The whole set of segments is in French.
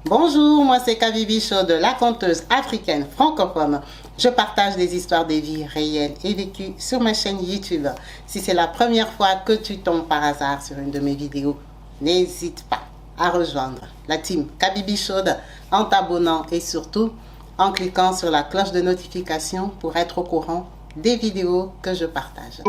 Bonjour, moi c'est Kabibi Show de la conteuse africaine francophone. Je partage des histoires de vie réelles et vécues sur ma chaîne YouTube. Si c'est la première fois que tu tombes par hasard sur une de mes vidéos, n'hésite pas à rejoindre la team Kabibi Show en t'abonnant et surtout en cliquant sur la cloche de notification pour être au courant des vidéos que je partage.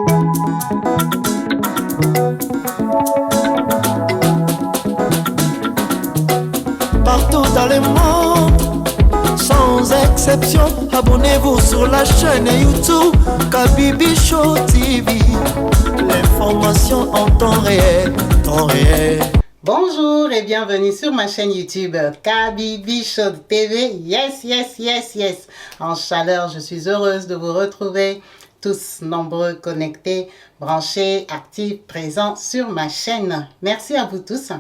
Partout dans le monde, sans exception, abonnez-vous sur la chaîne YouTube Kabibi Show TV. L'information en temps réel, Bonjour et bienvenue sur ma chaîne YouTube Kabibi Show TV. Yes. En chaleur, je suis heureuse de vous retrouver tous nombreux, connectés, branchés, actifs, présents sur ma chaîne. Merci à vous tous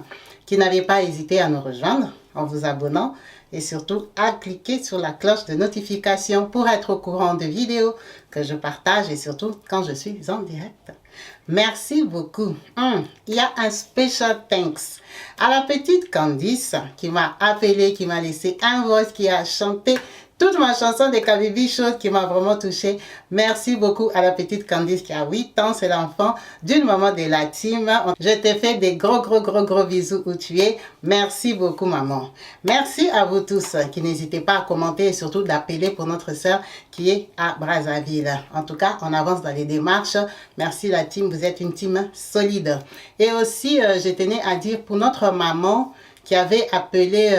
qui n'avez pas hésité à nous rejoindre en vous abonnant et surtout à cliquer sur la cloche de notification pour être au courant de vidéos que je partage et surtout quand je suis en direct. Merci beaucoup. Il y a un special thanks à la petite Candice qui m'a appelé, qui m'a laissé un voice, qui a chanté toute ma chanson de Kabibi Show qui m'a vraiment touchée. Merci beaucoup à la petite Candice qui a 8 ans. C'est l'enfant d'une maman de la team. Je te fais des gros bisous où tu es. Merci beaucoup maman. Merci à vous tous qui n'hésitez pas à commenter et surtout d'appeler pour notre sœur qui est à Brazzaville. En tout cas, on avance dans les démarches. Merci la team, vous êtes une team solide. Et aussi, je tenais à dire pour notre maman qui avait appelé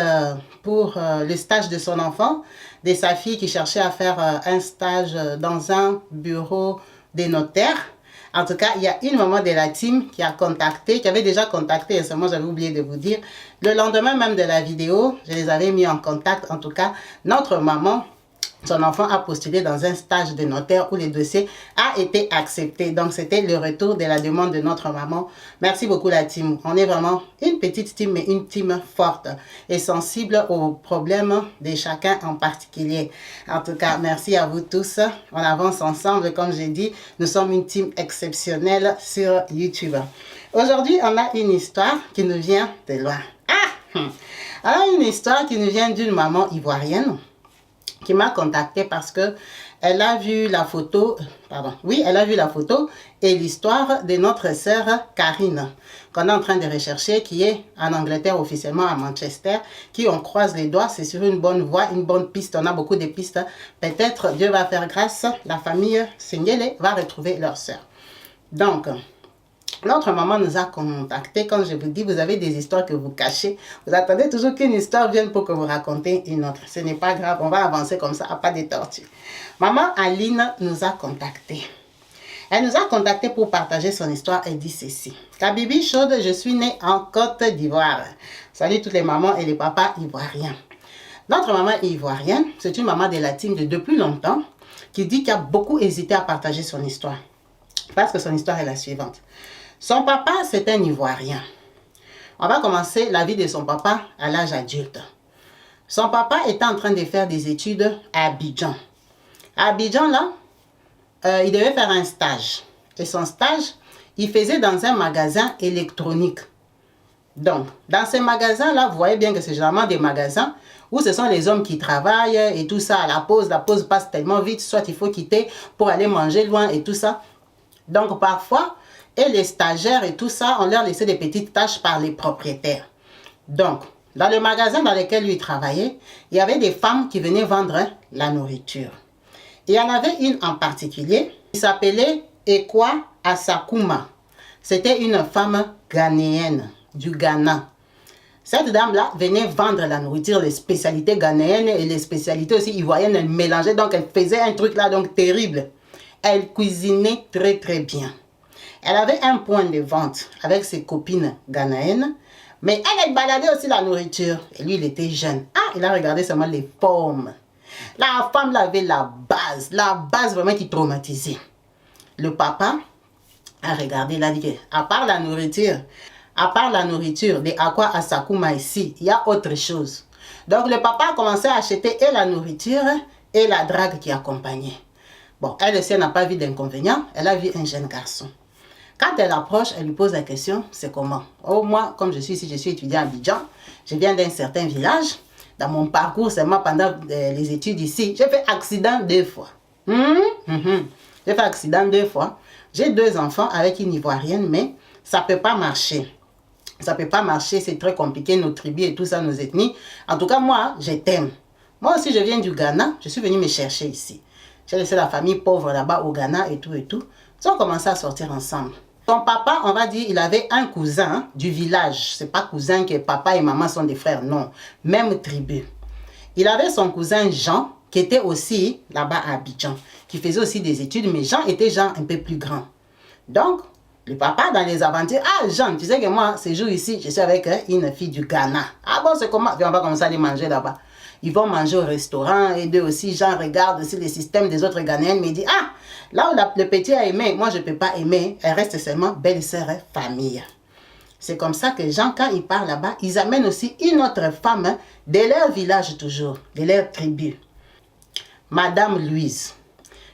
pour le stage de son enfant, de sa fille qui cherchait à faire un stage dans un bureau des notaires. En tout cas, il y a une maman de la team qui a contacté, qui avait déjà contacté, et seulement j'avais oublié de vous dire. Le lendemain même de la vidéo, je les avais mis en contact. En tout cas, notre maman, son enfant a postulé dans un stage de notaire où le dossier a été accepté. Donc, c'était le retour de la demande de notre maman. Merci beaucoup la team. On est vraiment une petite team, mais une team forte et sensible aux problèmes de chacun en particulier. En tout cas, merci à vous tous. On avance ensemble. Comme j'ai dit, nous sommes une team exceptionnelle sur YouTube. Aujourd'hui, on a une histoire qui nous vient de loin. Alors, une histoire qui nous vient d'une maman ivoirienne qui m'a contacté parce que elle a vu la photo, elle a vu la photo et l'histoire de notre sœur Karine, qu'on est en train de rechercher, qui est en Angleterre officiellement à Manchester, qui on croise les doigts, c'est sur une bonne voie, une bonne piste, on a beaucoup de pistes, peut-être Dieu va faire grâce, la famille Sengele va retrouver leur sœur. Donc, notre maman nous a contactés. Comme je vous dis, vous avez des histoires que vous cachez. Vous attendez toujours qu'une histoire vienne pour que vous racontez une autre. Ce n'est pas grave, on va avancer comme ça, pas de tortue. Maman Aline nous a contactés. Elle nous a contactés pour partager son histoire. Elle dit ceci. Kabibi Show, je suis née en Côte d'Ivoire. Salut toutes les mamans et les papas ivoiriens. Notre maman ivoirienne, c'est une maman de la team de depuis longtemps qui dit qu'il a beaucoup hésité à partager son histoire. Parce que son histoire est la suivante. Son papa, c'est un Ivoirien. On va commencer la vie de son papa à l'âge adulte. Son papa était en train de faire des études à Abidjan. À Abidjan, là, il devait faire un stage. Et son stage, il faisait dans un magasin électronique. Donc, dans ces magasins-là, vous voyez bien que c'est généralement des magasins où ce sont les hommes qui travaillent et tout ça à la pause passe tellement vite, soit il faut quitter pour aller manger loin et tout ça. Donc, parfois, et les stagiaires et tout ça, on leur laissait des petites tâches par les propriétaires. Donc, dans le magasin dans lequel lui travaillait, il y avait des femmes qui venaient vendre la nourriture. Il y en avait une en particulier, qui s'appelait Ekwa Asakuma. C'était une femme ghanéenne, du Ghana. Cette dame-là venait vendre la nourriture, les spécialités ghanéennes et les spécialités aussi ivoiriennes, elle mélangeait, donc elle faisait un truc là, donc terrible. Elle cuisinait très bien. Elle avait un point de vente avec ses copines ghanéennes, mais elle baladait aussi la nourriture. Et lui, il était jeune. Il a regardé seulement les formes. La femme avait la base vraiment qui traumatisait. Le papa a regardé, il a dit, à part la nourriture de Ekwa Asakuma ici, il y a autre chose. Donc le papa a commencé à acheter et la nourriture et la drague qui accompagnait. Bon, elle aussi n'a pas vu d'inconvénient, elle a vu un jeune garçon. Quand elle approche, elle lui pose la question, c'est comment? Oh, moi, comme je suis ici, je suis étudiant à Abidjan, je viens d'un certain village, dans mon parcours, seulement pendant les études ici, j'ai fait accident 2 fois. J'ai fait accident 2 fois. J'ai 2 enfants avec une Ivoirienne, mais ça ne peut pas marcher. Ça ne peut pas marcher, c'est très compliqué, nos tribus et tout ça, nos ethnies. En tout cas, moi, je t'aime. Moi aussi, je viens du Ghana. Je suis venue me chercher ici. J'ai laissé la famille pauvre là-bas au Ghana et tout et tout. Ils ont commencé à sortir ensemble. Ton papa, on va dire, il avait un cousin du village. C'est pas cousin que papa et maman sont des frères, non. Même tribu. Il avait son cousin Jean, qui était aussi là-bas à Abidjan, qui faisait aussi des études, mais Jean était Jean un peu plus grand. Donc, le papa, dans les aventures, ah Jean, tu sais que moi, ces jours ici, je suis avec une fille du Ghana. Ah bon, c'est comment? On va commencer à aller manger là-bas. Ils vont manger au restaurant, et d'eux aussi, Jean regarde aussi les systèmes des autres Ghanéennes, mais il dit, ah, là où le petit a aimé, moi je ne peux pas aimer, elle reste seulement belle-sœur et famille. C'est comme ça que Jean, quand il part là-bas, ils amènent aussi une autre femme de leur village toujours, de leur tribu. Madame Louise.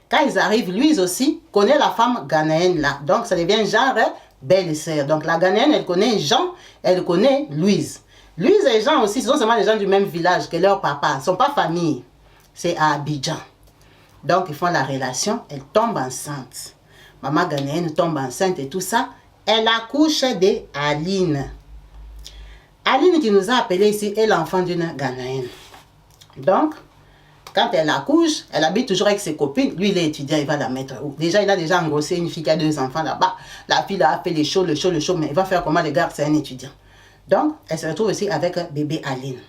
Quand ils arrivent, Louise aussi connaît la femme ghanéenne là. Donc ça devient genre belle-sœur. Donc la ghanéenne, elle connaît Jean, elle connaît Louise. Louise et Jean aussi, ce sont seulement les gens du même village que leur papa. Ils ne sont pas famille. C'est à Abidjan. Donc ils font la relation, elle tombe enceinte. Maman ghanéenne tombe enceinte et tout ça. Elle accouche de Aline. Aline qui nous a appelé ici est l'enfant d'une Ghanéenne. Donc, quand elle accouche, elle habite toujours avec ses copines. Lui, il est étudiant, il va la mettre où? Déjà, il a déjà engrossé une fille qui a 2 enfants là-bas. La fille là, a fait les shows, mais il va faire comment? Le gars, c'est un étudiant. Donc, elle se retrouve aussi avec bébé Aline.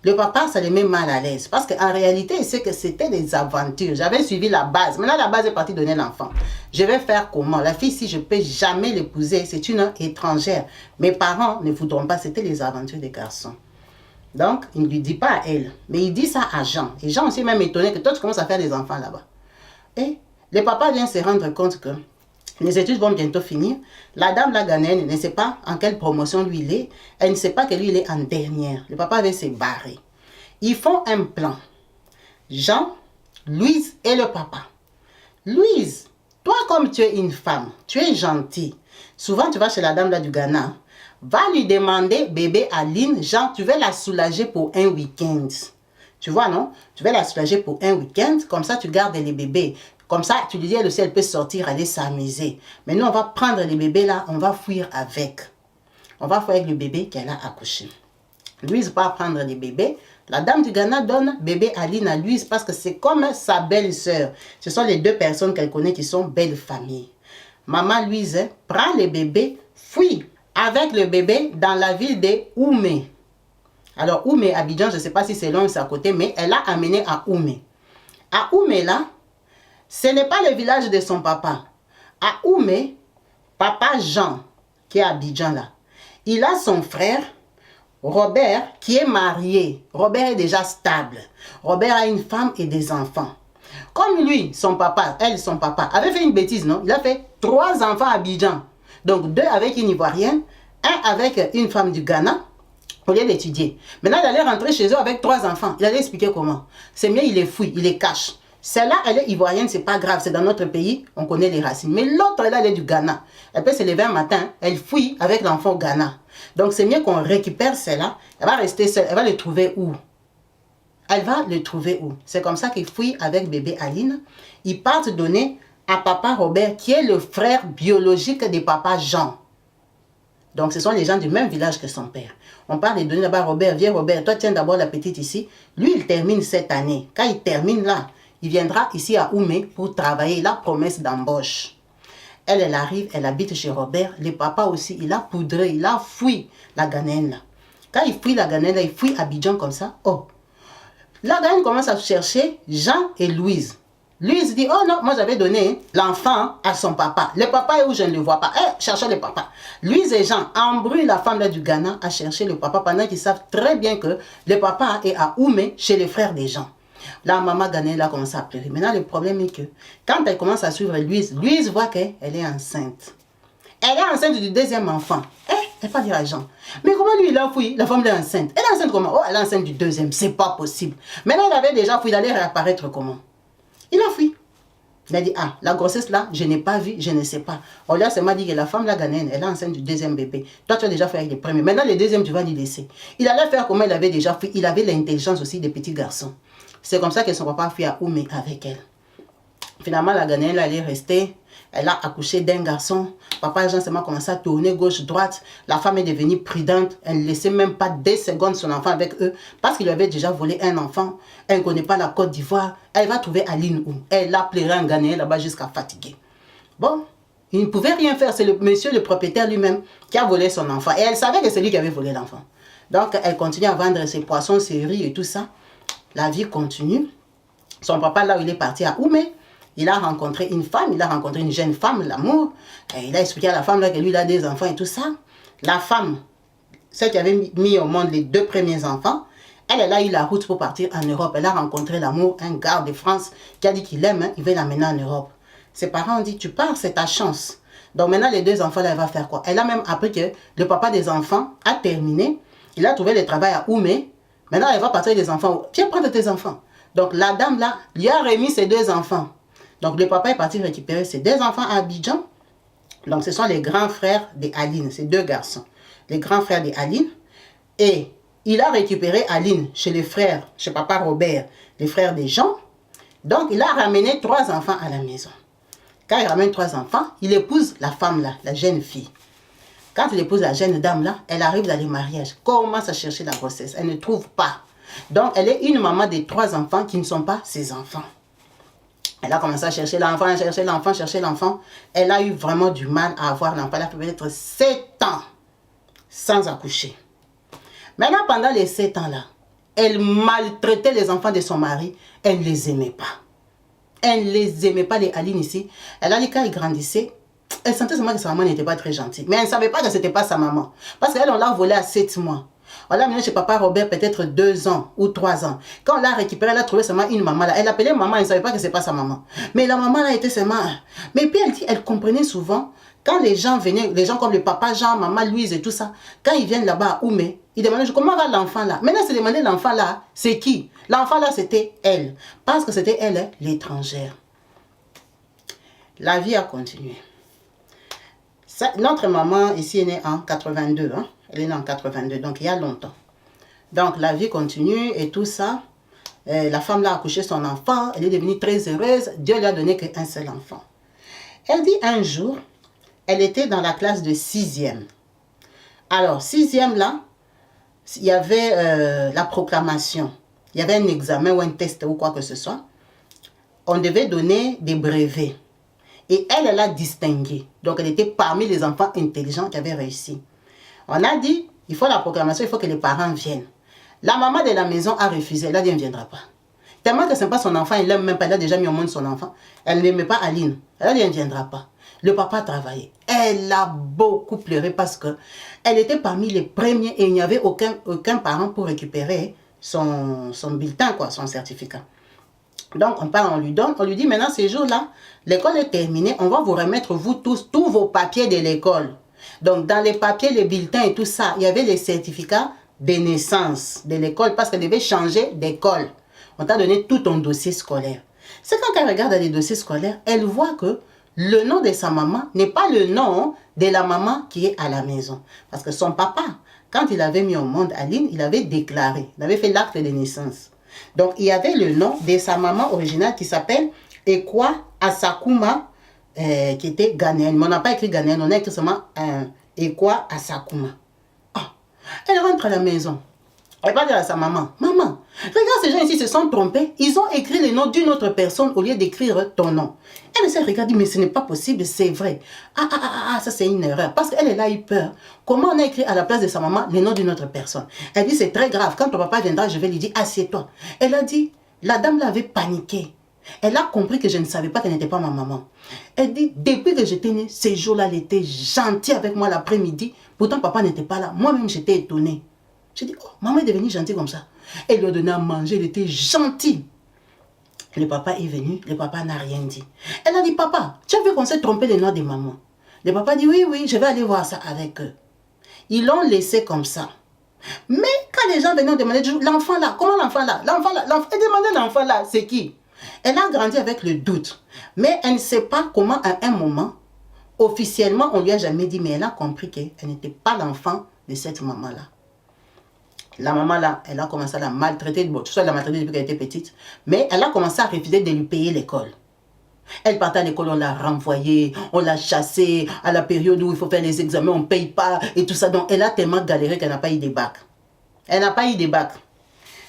Le papa, ça le met mal à l'aise. Parce qu'en réalité, il sait que c'était des aventures. J'avais suivi la base. Maintenant, la base est partie donner l'enfant. Je vais faire comment? La fille, si je ne peux jamais l'épouser, c'est une étrangère. Mes parents ne voudront pas. C'était les aventures des garçons. Donc, il ne lui dit pas à elle. Mais il dit ça à Jean. Et Jean aussi est même étonné que toi, tu commences à faire des enfants là-bas. Et le papa vient se rendre compte que les études vont bientôt finir. La dame, la Ghanéenne, ne sait pas en quelle promotion lui il est. Elle ne sait pas que lui, il est en dernière. Le papa va se barrer. Ils font un plan. Jean, Louise et le papa. Louise, toi comme tu es une femme, tu es gentille. Souvent, tu vas chez la dame là du Ghana. Va lui demander, bébé Aline, Jean, tu veux la soulager pour un week-end. Tu vois, non? Tu veux la soulager pour un week-end. Comme ça, tu gardes les bébés. Comme ça, tu lui dis, elle aussi, elle peut sortir, aller s'amuser. Mais nous, on va prendre les bébés là, on va fuir avec. On va fuir avec le bébé qu'elle a accouché. Louise va prendre les bébés. La dame du Ghana donne bébé Aline à Louise parce que c'est comme sa belle-sœur. Ce sont les 2 personnes qu'elle connaît qui sont belles familles. Maman Louise prend les bébés, fuit avec le bébé dans la ville de Oumé. Alors Oumé, Abidjan, je ne sais pas si c'est loin ou c'est à côté, mais elle l'a amené à Oumé. À Oumé là, ce n'est pas le village de son papa. À Oumé, papa Jean, qui est à Abidjan là, il a son frère, Robert, qui est marié. Robert est déjà stable. Robert a une femme et des enfants. Comme lui, son papa, son papa, avait fait une bêtise, non? Il a fait 3 enfants à Abidjan. Donc 2 avec une Ivoirienne, 1 avec une femme du Ghana, au lieu d'étudier. Maintenant, il allait rentrer chez eux avec 3 enfants. Il allait expliquer comment. C'est mieux, il les fouille, il les cache. Celle-là, elle est ivoirienne, c'est pas grave, c'est dans notre pays, on connaît les racines. Mais l'autre, elle est du Ghana. Elle peut se lever un matin, elle fouille avec l'enfant au Ghana. Donc c'est mieux qu'on récupère celle-là. Elle va rester seule, elle va le trouver où? Elle va le trouver où? C'est comme ça qu'il fouille avec bébé Aline. Ils partent donner à papa Robert, qui est le frère biologique de papa Jean. Donc ce sont les gens du même village que son père. On parle de donner là-bas Robert, viens Robert, toi tiens d'abord la petite ici. Lui, il termine cette année. Quand il termine là, il viendra ici à Oumé pour travailler la promesse d'embauche. Elle arrive, elle habite chez Robert. Le papa aussi, il a poudré, il a fouillé la Ghanéenne là. Quand il fouille la Ghanéenne là, il fouille Abidjan comme ça. Oh, la Ghanéenne commence à chercher Jean et Louise. Louise dit, oh non, moi j'avais donné l'enfant à son papa. Le papa est où je ne le vois pas. Cherchez le papa. Louise et Jean embrouillent la femme là du Ghana à chercher le papa pendant qu'ils savent très bien que le papa est à Oumé chez les frères des gens. La maman Ghanéenne a commencé à pleurer. Maintenant, le problème est que quand elle commence à suivre Louise, Louise voit qu'elle est enceinte. Elle est enceinte du 2e enfant. Elle va dire à Jean, mais comment lui il a fouillé? La femme est enceinte. Elle est enceinte comment? Oh, elle est enceinte du 2e. C'est pas possible. Maintenant, elle avait déjà fouillé, il allait réapparaître comment? Il a fui. Il a dit, ah, la grossesse là, je n'ai pas vu, je ne sais pas. On lui a seulement dit que la femme là, ghanéenne, elle est enceinte du deuxième bébé. Toi, tu as déjà fait avec les premiers. Maintenant, le deuxième, tu vas lui laisser. Il allait faire comme il avait déjà fait. Il avait l'intelligence aussi des petits garçons. C'est comme ça que son papa a fait à Oumé avec elle. Finalement, la ghanéenne, elle est restée. Elle a accouché d'un garçon. Papa et Jean seulement commencé à tourner gauche-droite. La femme est devenue prudente. Elle ne laissait même pas 2 secondes son enfant avec eux. Parce qu'il avait déjà volé un enfant. Elle ne connaît pas la Côte d'Ivoire. Elle va trouver Aline où? Elle a pleuré un Ghanéen là-bas jusqu'à fatiguer. Bon, il ne pouvait rien faire. C'est le monsieur, le propriétaire lui-même, qui a volé son enfant. Et elle savait que c'est lui qui avait volé l'enfant. Donc, elle continue à vendre ses poissons, ses riz et tout ça. La vie continue. Son papa, là où il est parti à Oumé, il a rencontré une femme, il a rencontré une jeune femme, l'amour. Il a expliqué à la femme là, que lui, il a des enfants et tout ça. La femme, celle qui avait mis au monde les 2 premiers enfants, elle a eu la route pour partir en Europe. Elle a rencontré l'amour, un gars de France qui a dit qu'il aime, hein, il veut l'amener en Europe. Ses parents ont dit, tu pars, c'est ta chance. Donc maintenant, les 2 enfants, là, elle va faire quoi? Elle a même appris que le papa des enfants a terminé. Il a trouvé le travail à Oumé. Maintenant, elle va partir avec les enfants. Viens prendre tes enfants. Donc la dame là, lui a remis ses 2 enfants. Donc le papa est parti récupérer ses 2 enfants à Abidjan. Donc ce sont les grands frères d'Aline, ces 2 garçons. Les grands frères d'Aline. Et il a récupéré Aline chez les frères, chez papa Robert, les frères des Jean. Donc il a ramené 3 enfants à la maison. Quand il ramène 3 enfants, il épouse la femme là, la jeune fille. Quand il épouse la jeune dame là, elle arrive dans les mariages, commence à chercher la grossesse. Elle ne trouve pas. Donc elle est une maman de 3 enfants qui ne sont pas ses enfants. Elle a commencé à chercher l'enfant, chercher l'enfant, chercher l'enfant. Elle a eu vraiment du mal à avoir l'enfant. Elle a fait peut-être 7 ans sans accoucher. Maintenant, pendant les 7 ans-là, elle maltraitait les enfants de son mari. Elle ne les aimait pas. Elle ne les aimait pas, les Aline ici. Elle a dit quand ils grandissaient, elle sentait seulement que sa maman n'était pas très gentille. Mais elle ne savait pas que ce n'était pas sa maman. Parce qu'elle, on l'a volée à 7 mois. On l'a amené chez papa Robert peut-être 2 ans ou 3 ans. Quand on l'a récupéré, elle a trouvé seulement une maman là. Elle l'appelait maman, elle ne savait pas que ce n'est pas sa maman. Mais la maman là était seulement... Mais puis elle dit, elle comprenait souvent, quand les gens venaient, les gens comme le papa Jean, maman Louise et tout ça, quand ils viennent là-bas à Oumé, ils demandaient comment va l'enfant là. Maintenant, c'est demander l'enfant là, c'est qui? L'enfant là, c'était elle. Parce que c'était elle, l'étrangère. La vie a continué. Notre maman ici est née en 82, hein? Elle est née en 82, donc il y a longtemps. Donc la vie continue et tout ça. La femme là a accouché son enfant, elle est devenue très heureuse. Dieu lui a donné qu'un seul enfant. Elle dit un jour, elle était dans la classe de 6e. Alors 6e là, il y avait la proclamation. Il y avait un examen ou un test ou quoi que ce soit. On devait donner des brevets. Et elle a distingué. Donc elle était parmi les enfants intelligents qui avaient réussi. On a dit, il faut la proclamation, il faut que les parents viennent. La maman de la maison a refusé, elle a dit, elle ne viendra pas. Tellement que ce n'est pas son enfant, elle l'aime même pas, elle a déjà mis au monde son enfant. Elle n'aimait pas Aline, elle a dit, elle ne viendra pas. Le papa a travaillé. Elle a beaucoup pleuré parce qu'elle était parmi les premiers et il n'y avait aucun parent pour récupérer son bulletin, quoi, son certificat. Donc on part, on lui donne, on lui dit, maintenant ces jours-là, l'école est terminée, on va vous remettre vous tous vos papiers de l'école. Donc, dans les papiers, les bulletins et tout ça, il y avait les certificats de naissance de l'école parce qu'elle devait changer d'école. On t'a donné tout ton dossier scolaire. C'est quand elle regarde les dossiers scolaires, elle voit que le nom de sa maman n'est pas le nom de la maman qui est à la maison. Parce que son papa, quand il avait mis au monde Aline, il avait déclaré, il avait fait l'acte de naissance. Donc, il y avait le nom de sa maman originale qui s'appelle Ekwa Asakuma, qui était ghanéenne. Mais on n'a pas écrit ghanéenne, on a écrit seulement Ekwa Asakuma. Ah, elle rentre à la maison. Elle va dire à sa maman, maman, regarde ces gens ici se sont trompés. Ils ont écrit le nom d'une autre personne au lieu d'écrire ton nom. Elle se regarde, dit, mais ce n'est pas possible, c'est vrai. Ça c'est une erreur. Parce qu'elle a eu peur. Comment on a écrit à la place de sa maman le nom d'une autre personne? Elle dit, c'est très grave. Quand ton papa viendra, je vais lui dire, assieds-toi. Elle a dit, la dame l'avait paniqué. Elle a compris que je ne savais pas qu'elle n'était pas ma maman. Elle dit, depuis que j'étais née, ces jours-là, elle était gentille avec moi l'après-midi. Pourtant, papa n'était pas là. Moi-même, j'étais étonnée. J'ai dit, oh, maman est devenue gentille comme ça. Elle lui a donné à manger, elle était gentille. Le papa est venu, le papa n'a rien dit. Elle a dit, papa, tu as vu qu'on s'est trompé les noms de maman? Le papa dit, oui, je vais aller voir ça avec eux. Ils l'ont laissé comme ça. Mais quand les gens venaient demander, l'enfant là, comment l'enfant là? Elle demandait l'enfant là, c'est qui? Elle a grandi avec le doute. Mais elle ne sait pas comment, à un moment, officiellement, on lui a jamais dit, mais elle a compris qu'elle n'était pas l'enfant de cette maman-là. La maman là, elle a commencé à la maltraiter. Bon, tout ça, elle l'a maltraitée depuis qu'elle était petite. Mais elle a commencé à refuser de lui payer l'école. Elle partait à l'école, on l'a renvoyée, on l'a chassée. À la période où il faut faire les examens, on ne paye pas et tout ça. Donc, elle a tellement galéré qu'elle n'a pas eu des bacs. Elle n'a pas eu des bacs.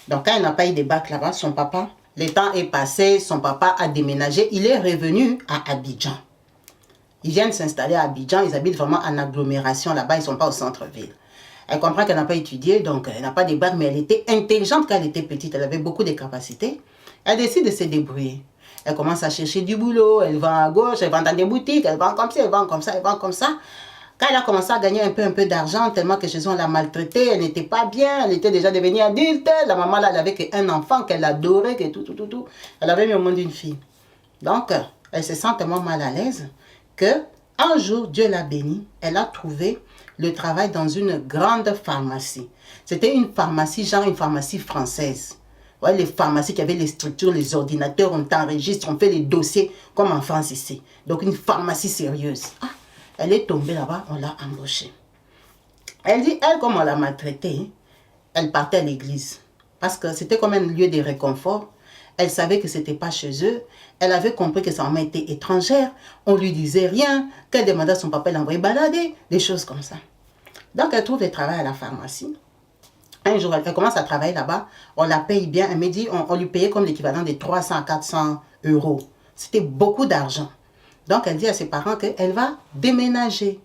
Donc, quand elle n'a pas eu des bacs là-bas, son papa, le temps est passé, son papa a déménagé. Il est revenu à Abidjan. Ils viennent s'installer à Abidjan. Ils habitent vraiment en agglomération là-bas. Ils ne sont pas au centre-ville. Elle comprend qu'elle n'a pas étudié, donc elle n'a pas de bac, mais elle était intelligente quand elle était petite. Elle avait beaucoup de capacités. Elle décide de se débrouiller. Elle commence à chercher du boulot, elle va à gauche, elle va dans des boutiques, elle vend comme ça, elle vend comme ça, elle vend comme ça. Quand elle a commencé à gagner un peu d'argent, tellement que chez eux on l'a maltraitée, elle n'était pas bien, elle était déjà devenue adulte. La maman là, elle avait qu'un enfant qu'elle adorait, que tout. Elle avait mis au monde une fille. Donc, elle se sent tellement mal à l'aise que un jour, Dieu l'a bénie, elle a trouvé le travail dans une grande pharmacie. C'était une pharmacie, genre une pharmacie française. Ouais, les pharmacies qui avaient les structures, les ordinateurs, on t'enregistre, on fait les dossiers comme en France ici. Donc une pharmacie sérieuse. Ah, elle est tombée là-bas, on l'a embauchée. Elle dit, elle, comme on l'a maltraitée, elle partait à l'église. Parce que c'était comme un lieu de réconfort. Elle savait que ce n'était pas chez eux. Elle avait compris que sa maman était étrangère. On ne lui disait rien. Qu'elle demandait à son papa, elle l'envoyait balader. Des choses comme ça. Donc elle trouve le travail à la pharmacie. Un jour, elle commence à travailler là-bas. On la paye bien. Elle me dit, on lui payait comme l'équivalent de 300 à 400 euros. C'était beaucoup d'argent. Donc elle dit à ses parents qu'elle va déménager.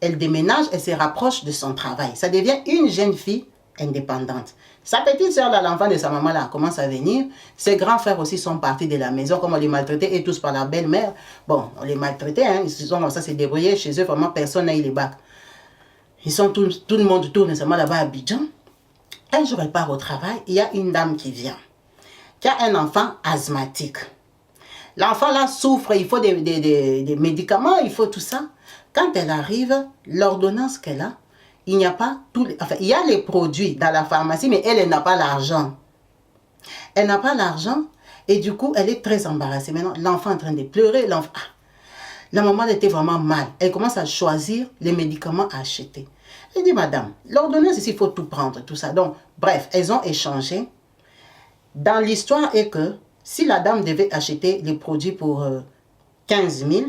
Elle déménage, elle se rapproche de son travail. Ça devient une jeune fille indépendante. Sa petite soeur, l'enfant de sa maman, là, commence à venir. Ses grands frères aussi sont partis de la maison, comme on les maltraitait, et tous par la belle-mère. Bon, on les maltraitait, hein, ils se sont comme ça, se débrouillés. Chez eux, vraiment, personne n'a eu les bacs. Ils sont tout le monde tourne nécessairement là-bas à Abidjan. Un jour, elle part au travail, il y a une dame qui vient, qui a un enfant asthmatique. L'enfant là souffre, il faut des médicaments, il faut tout ça. Quand elle arrive, l'ordonnance qu'elle a, il n'y a pas tout, enfin, il y a les produits dans la pharmacie, mais elle n'a pas l'argent. Elle n'a pas l'argent et du coup, elle est très embarrassée. Maintenant, l'enfant est en train de pleurer. La maman était vraiment mal. Elle commence à choisir les médicaments à acheter. Elle dit, madame, l'ordonnance ici, il faut tout prendre, tout ça. Donc, bref, elles ont échangé. Dans l'histoire est que si la dame devait acheter les produits pour 15 000,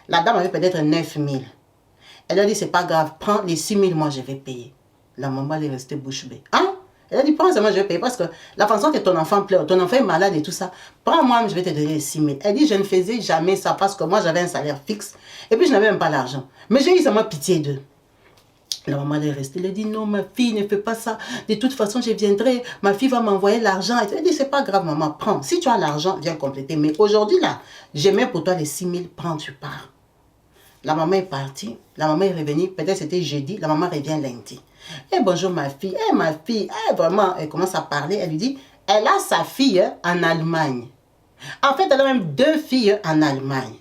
la dame avait peut-être 9 000. Elle a dit, c'est pas grave, prends les 6 000, moi je vais payer. La maman est restée bouche bée. Hein? Elle a dit, prends ça, moi je vais payer. Parce que la façon que ton enfant pleure, ton enfant est malade et tout ça, prends-moi, je vais te donner les 6 000. Elle dit, je ne faisais jamais ça parce que moi j'avais un salaire fixe et puis je n'avais même pas l'argent. Mais j'ai eu seulement pitié d'eux. La maman est restée, elle a dit, non, ma fille, ne fais pas ça. De toute façon, je viendrai, ma fille va m'envoyer l'argent. Elle a dit, c'est pas grave, maman, prends. Si tu as l'argent, viens compléter. Mais aujourd'hui, là, j'ai mis pour toi les 6 000, prends, tu pars. La maman est partie, la maman est revenue, peut-être c'était jeudi, la maman revient lundi. Eh bonjour ma fille, vraiment, elle commence à parler, elle lui dit, elle a sa fille en Allemagne. En fait, elle a même 2 filles en Allemagne.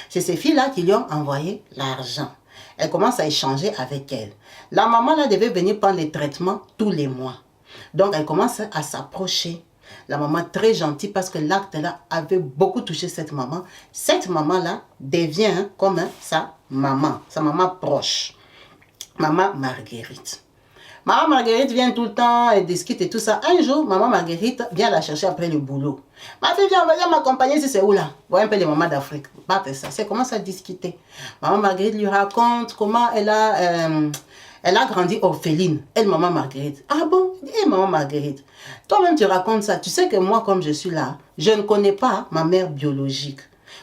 C'est ces filles-là qui lui ont envoyé l'argent. Elle commence à échanger avec elle. La maman là devait venir prendre les traitements tous les mois. Donc elle commence à s'approcher. La maman très gentille parce que l'acte là avait beaucoup touché cette maman. Cette maman là devient comme sa maman proche. Maman Marguerite. Maman Marguerite vient tout le temps, elle discute et tout ça. Un jour, maman Marguerite vient la chercher après le boulot. Ma fille vient m'accompagner si c'est où là? Voyez un peu les mamans d'Afrique. Pas que ça. C'est commence à discuter. Maman Marguerite lui raconte comment elle a grandi orpheline. Elle, maman Marguerite. Ah bon? Eh, maman Marguerite. Toi-même, tu racontes ça. Tu sais que moi, comme je suis là, je ne connais pas ma mère biologique.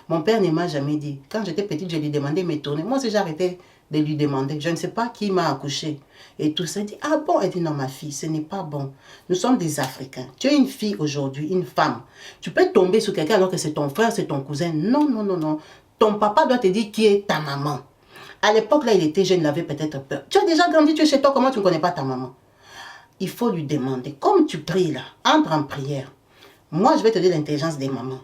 Mon père ne m'a jamais dit. Quand j'étais petite, je lui demandais de me tourner. Moi, si j'arrêtais de lui demander, je ne sais pas qui m'a accouché. Et tout ça, elle dit, ah bon? Elle dit, non, ma fille, ce n'est pas bon. Nous sommes des Africains. Tu es une fille aujourd'hui, une femme. Tu peux tomber sur quelqu'un alors que c'est ton frère, c'est ton cousin. Non, non, non, non. Ton papa doit te dire qui est ta maman. À l'époque, là, il était jeune, il avait peut-être peur. Tu as déjà grandi, tu es chez toi, comment tu ne connais pas ta maman? Il faut lui demander. Comme tu pries là, entre en prière. Moi, je vais te dire l'intelligence des mamans.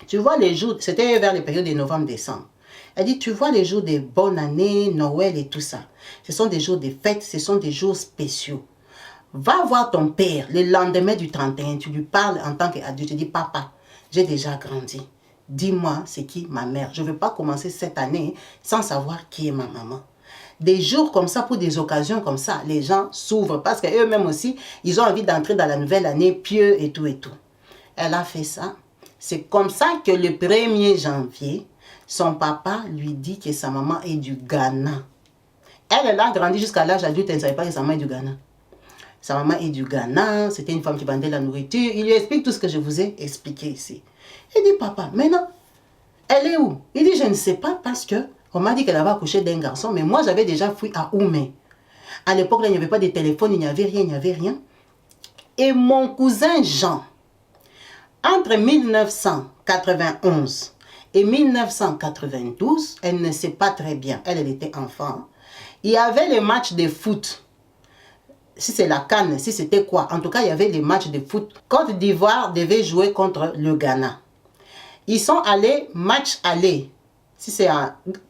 Tu vois les jours, c'était vers les périodes de novembre-décembre. Elle dit, tu vois les jours des bonnes années, Noël et tout ça. Ce sont des jours de fêtes, ce sont des jours spéciaux. Va voir ton père le lendemain du 31, tu lui parles en tant qu'adulte, tu dis, papa, j'ai déjà grandi. Dis-moi, c'est qui ma mère? Je ne veux pas commencer cette année sans savoir qui est ma maman. Des jours comme ça, pour des occasions comme ça, les gens s'ouvrent parce qu'eux-mêmes aussi, ils ont envie d'entrer dans la nouvelle année pieux et tout et tout. Elle a fait ça. C'est comme ça que le 1er janvier, son papa lui dit que sa maman est du Ghana. Elle a grandi jusqu'à l'âge adulte, elle ne savait pas que sa maman est du Ghana. Sa maman est du Ghana, c'était une femme qui vendait la nourriture. Il lui explique tout ce que je vous ai expliqué ici. Il dit, papa, maintenant, elle est où? Il dit, je ne sais pas parce que on m'a dit qu'elle avait accouché d'un garçon, mais moi j'avais déjà fui à Oumé. À l'époque, il n'y avait pas de téléphone, il n'y avait rien. Et mon cousin Jean, entre 1991 et 1992, elle ne sait pas très bien, elle était enfant, il y avait les matchs de foot. Si c'est la CAN, si c'était quoi, en tout cas, il y avait les matchs de foot. Côte d'Ivoire devait jouer contre le Ghana. Ils sont allés match aller. Si c'est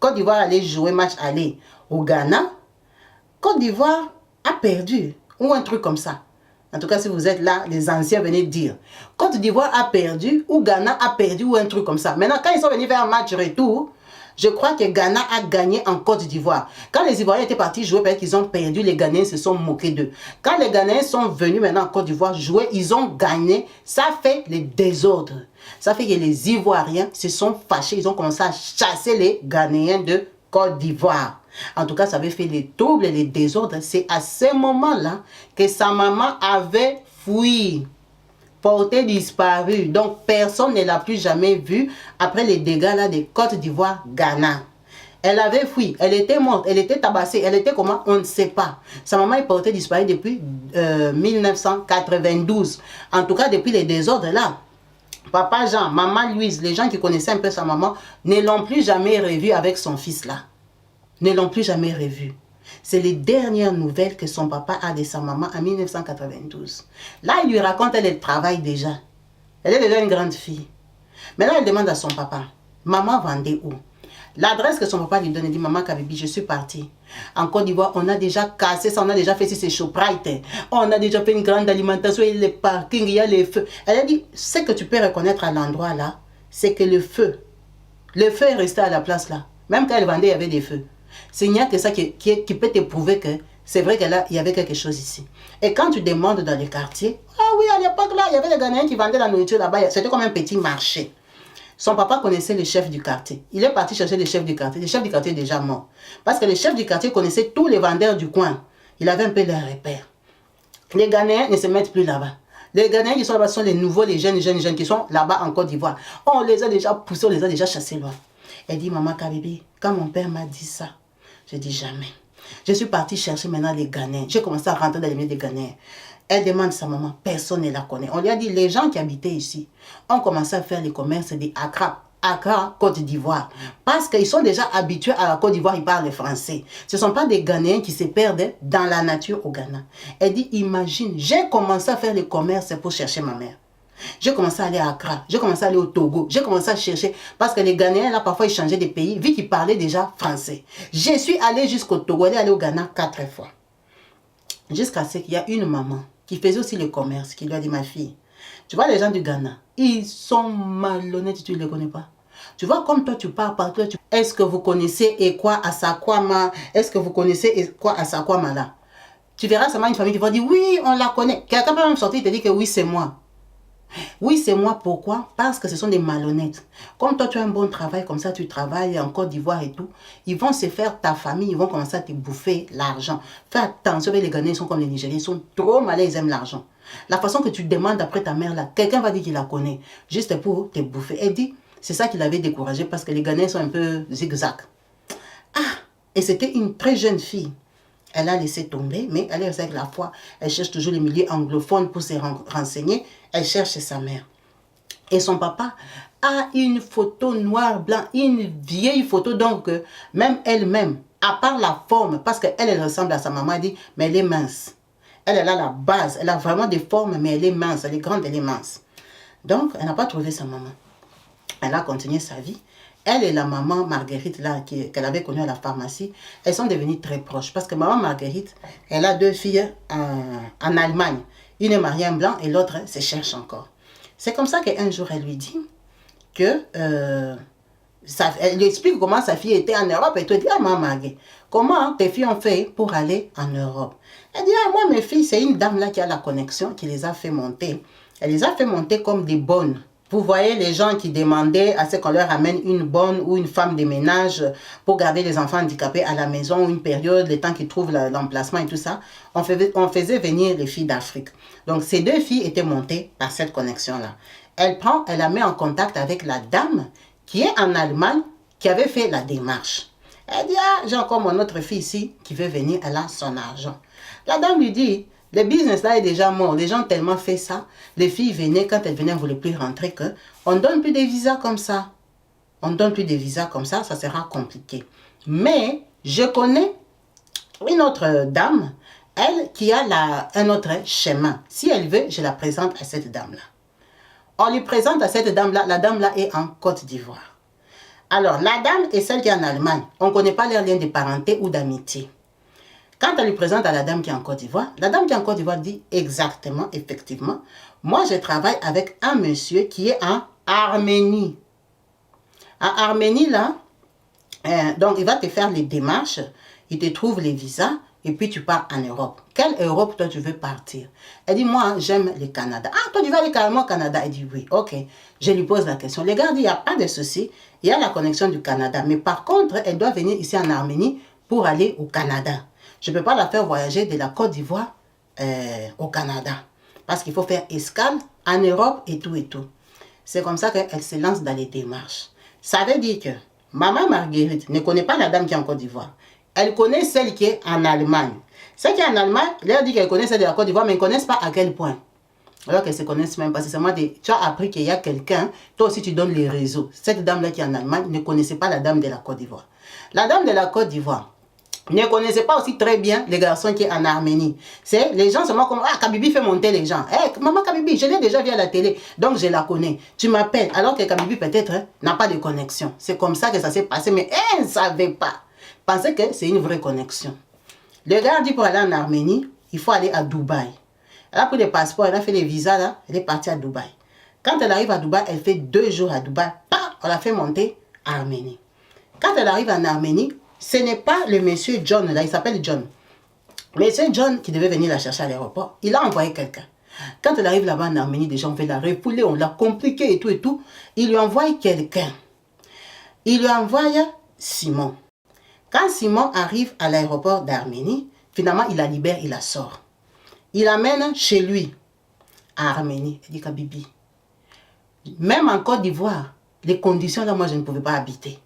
Côte d'Ivoire allait jouer match aller au Ghana, Côte d'Ivoire a perdu. Ou un truc comme ça. En tout cas, si vous êtes là, les anciens venaient dire. Côte d'Ivoire a perdu, ou Ghana a perdu, ou un truc comme ça. Maintenant, quand ils sont venus vers un match retour, je crois que Ghana a gagné en Côte d'Ivoire. Quand les Ivoiriens étaient partis jouer, parce qu'ils ont perdu, les Ghanéens se sont moqués d'eux. Quand les Ghanéens sont venus maintenant en Côte d'Ivoire jouer, ils ont gagné. Ça fait les désordres. Ça fait que les Ivoiriens se sont fâchés. Ils ont commencé à chasser les Ghanéens de Côte d'Ivoire. En tout cas, ça avait fait les troubles et les désordres. C'est à ce moment-là que sa maman avait fui. Portée disparue. Donc, personne ne l'a plus jamais vue après les dégâts là de Côte d'Ivoire, Ghana. Elle avait fui, elle était morte, elle était tabassée, elle était comment? On ne sait pas. Sa maman est portée disparue depuis 1992. En tout cas, depuis les désordres là. Papa Jean, maman Louise, les gens qui connaissaient un peu sa maman, ne l'ont plus jamais revue avec son fils là. Ne l'ont plus jamais revue. C'est les dernières nouvelles que son papa a de sa maman en 1992. Là, il lui raconte, elle travaille déjà. Elle est déjà une grande fille. Maintenant, elle demande à son papa, maman vendait où? L'adresse que son papa lui donne, il dit, maman Kabibi, je suis partie. En Côte d'Ivoire, on a déjà cassé ça, on a déjà fait ces Shoprite. On a déjà fait une grande alimentation, il y a les parkings, il y a les feux. Elle a dit, ce que tu peux reconnaître à l'endroit là, c'est que le feu est resté à la place là. Même quand elle vendait, il y avait des feux. C'est n'y a que ça qui peut te prouver que c'est vrai qu'il y avait quelque chose ici. Et quand tu demandes dans les quartiers, ah oui, à l'époque là, il y avait des Ghanéens qui vendaient la nourriture là-bas. C'était comme un petit marché. Son papa connaissait le chef du quartier. Il est parti chercher le chef du quartier. Le chef du quartier est déjà mort. Parce que le chef du quartier connaissait tous les vendeurs du coin. Il avait un peu leur repère. Les Ghanéens ne se mettent plus là-bas. Les Ghanéens qui sont là-bas sont les nouveaux, les jeunes qui sont là-bas en Côte d'Ivoire. On les a déjà poussés, on les a déjà chassés loin. Elle dit, maman Kabibi, quand mon père m'a dit ça, je dis jamais. Je suis partie chercher maintenant les Ghanéens. J'ai commencé à rentrer dans les milieux des Ghanéens. Elle demande à sa maman, personne ne la connaît. On lui a dit, les gens qui habitaient ici ont commencé à faire les commerces des Accra, Côte d'Ivoire. Parce qu'ils sont déjà habitués à la Côte d'Ivoire, ils parlent français. Ce ne sont pas des Ghanéens qui se perdent dans la nature au Ghana. Elle dit, imagine, j'ai commencé à faire les commerces pour chercher ma mère. J'ai commencé à aller à Accra, j'ai commencé à aller au Togo, j'ai commencé à chercher, parce que les Ghanéens, là, parfois, ils changeaient de pays, vu qu'ils parlaient déjà français. Je suis allée jusqu'au Togo, elle est allée au Ghana 4 fois. Jusqu'à ce qu'il y a une maman qui faisait aussi le commerce, qui lui a dit, ma fille, tu vois les gens du Ghana, ils sont malhonnêtes, tu ne les connais pas. Tu vois, comme toi, tu parles partout, est-ce que vous connaissez Ekwa Asakwama? Est-ce que vous connaissez Ekwa Asakwama là? Tu verras seulement une famille qui va dire, oui, on la connaît. Quelqu'un peut même sortir et te dire que oui, c'est moi. Oui, c'est moi. Pourquoi? Parce que ce sont des malhonnêtes. Comme toi, tu as un bon travail, comme ça, tu travailles en Côte d'Ivoire et tout. Ils vont se faire ta famille, ils vont commencer à te bouffer l'argent. Fais attention, les Ghanéens sont comme les Nigériens, ils sont trop malins, ils aiment l'argent. La façon que tu demandes après ta mère, là, quelqu'un va dire qu'il la connaît, juste pour te bouffer. Elle dit, c'est ça qui l'avait découragé parce que les Ghanéens sont un peu zigzag. Ah, et c'était une très jeune fille. Elle a laissé tomber, mais elle est restée avec la foi. Elle cherche toujours les milieux anglophones pour se renseigner. Elle cherche sa mère. Et son papa a une photo noir-blanc, une vieille photo. Donc, même elle-même, à part la forme, parce qu'elle ressemble à sa maman, elle dit, mais elle est mince. Elle a la base. Elle a vraiment des formes, mais elle est mince. Elle est grande, elle est mince. Donc, elle n'a pas trouvé sa maman. Elle a continué sa vie. Elle et la maman Marguerite, là, qu'elle avait connue à la pharmacie, elles sont devenues très proches. Parce que maman Marguerite, elle a 2 filles en Allemagne. Une est mariée en blanc et l'autre se cherche encore. C'est comme ça qu'un jour, elle lui dit, que... elle lui explique comment sa fille était en Europe. Et toi, elle dit, ah, maman, comment tes filles ont fait pour aller en Europe? Elle dit, ah, moi, mes filles, c'est une dame là qui a la connexion, qui les a fait monter. Elle les a fait monter comme des bonnes. Vous voyez les gens qui demandaient à ce qu'on leur amène une bonne ou une femme de ménage pour garder les enfants handicapés à la maison une période, le temps qu'ils trouvent l'emplacement et tout ça. On faisait venir les filles d'Afrique. Donc, ces deux filles étaient montées par cette connexion-là. Elle la met en contact avec la dame qui est en Allemagne, qui avait fait la démarche. Elle dit, ah, j'ai encore mon autre fille ici qui veut venir, elle a son argent. La dame lui dit, le business là est déjà mort, les gens ont tellement fait ça, les filles venaient, quand elles venaient, elles ne voulaient plus rentrer, on ne donne plus des visas comme ça. On ne donne plus des visas comme ça sera compliqué. Mais je connais une autre dame, elle qui a un autre chemin. Si elle veut, je la présente à cette dame-là. On lui présente à cette dame-là, la dame-là est en Côte d'Ivoire. Alors, la dame est celle qui est en Allemagne. On ne connaît pas leur lien de parenté ou d'amitié. Quand elle lui présente à la dame qui est en Côte d'Ivoire, la dame qui est en Côte d'Ivoire dit exactement, effectivement, moi je travaille avec un monsieur qui est en Arménie. En Arménie, là, donc il va te faire les démarches, il te trouve les visas, et puis tu pars en Europe. Quelle Europe toi tu veux partir? Elle dit, moi j'aime le Canada. Ah, toi tu vas aller carrément au Canada? Elle dit, oui, ok. Je lui pose la question. Les gars disent, il n'y a pas de souci, il y a la connexion du Canada. Mais par contre, elle doit venir ici en Arménie pour aller au Canada. Je ne peux pas la faire voyager de la Côte d'Ivoire au Canada. Parce qu'il faut faire escale en Europe et tout et tout. C'est comme ça qu'elle se lance dans les démarches. Ça veut dire que maman Marguerite ne connaît pas la dame qui est en Côte d'Ivoire. Elle connaît celle qui est en Allemagne. Celle qui est en Allemagne, elle leur dit qu'elle connaît celle de la Côte d'Ivoire, mais ils ne connaissent pas à quel point. Alors qu'elles ne se connaissent même pas. C'est seulement tu as appris qu'il y a quelqu'un, toi aussi tu donnes les réseaux. Cette dame-là qui est en Allemagne ne connaissait pas la dame de la Côte d'Ivoire. La dame de la Côte d'Ivoire ne connaissait pas aussi très bien les garçons qui est en Arménie. C'est les gens seulement comme, ah, Kabibi fait monter les gens. Eh, maman Kabibi, je l'ai déjà vu à la télé, donc je la connais. Tu m'appelles, alors que Kabibi peut-être n'a pas de connexion. C'est comme ça que ça s'est passé, mais elle ne savait pas. Pensait que c'est une vraie connexion. Le gars dit pour aller en Arménie, il faut aller à Dubaï. Elle a pris les passeports, elle a fait les visas là, elle est partie à Dubaï. Quand elle arrive à Dubaï, elle fait 2 jours à Dubaï, on la fait monter à Arménie. Quand elle arrive en Arménie, ce n'est pas le monsieur John là, il s'appelle John. Monsieur John qui devait venir la chercher à l'aéroport, il a envoyé quelqu'un. Quand elle arrive là-bas en Arménie, des gens veulent la refouler, on l'a compliqué et tout et tout. Il lui envoie quelqu'un. Il lui envoie Simon. Quand Simon arrive à l'aéroport d'Arménie, finalement, il la libère, il la sort. Il l'amène chez lui, à Arménie. Il dit, Kabibi, même en Côte d'Ivoire, les conditions là, moi, je ne pouvais pas habiter.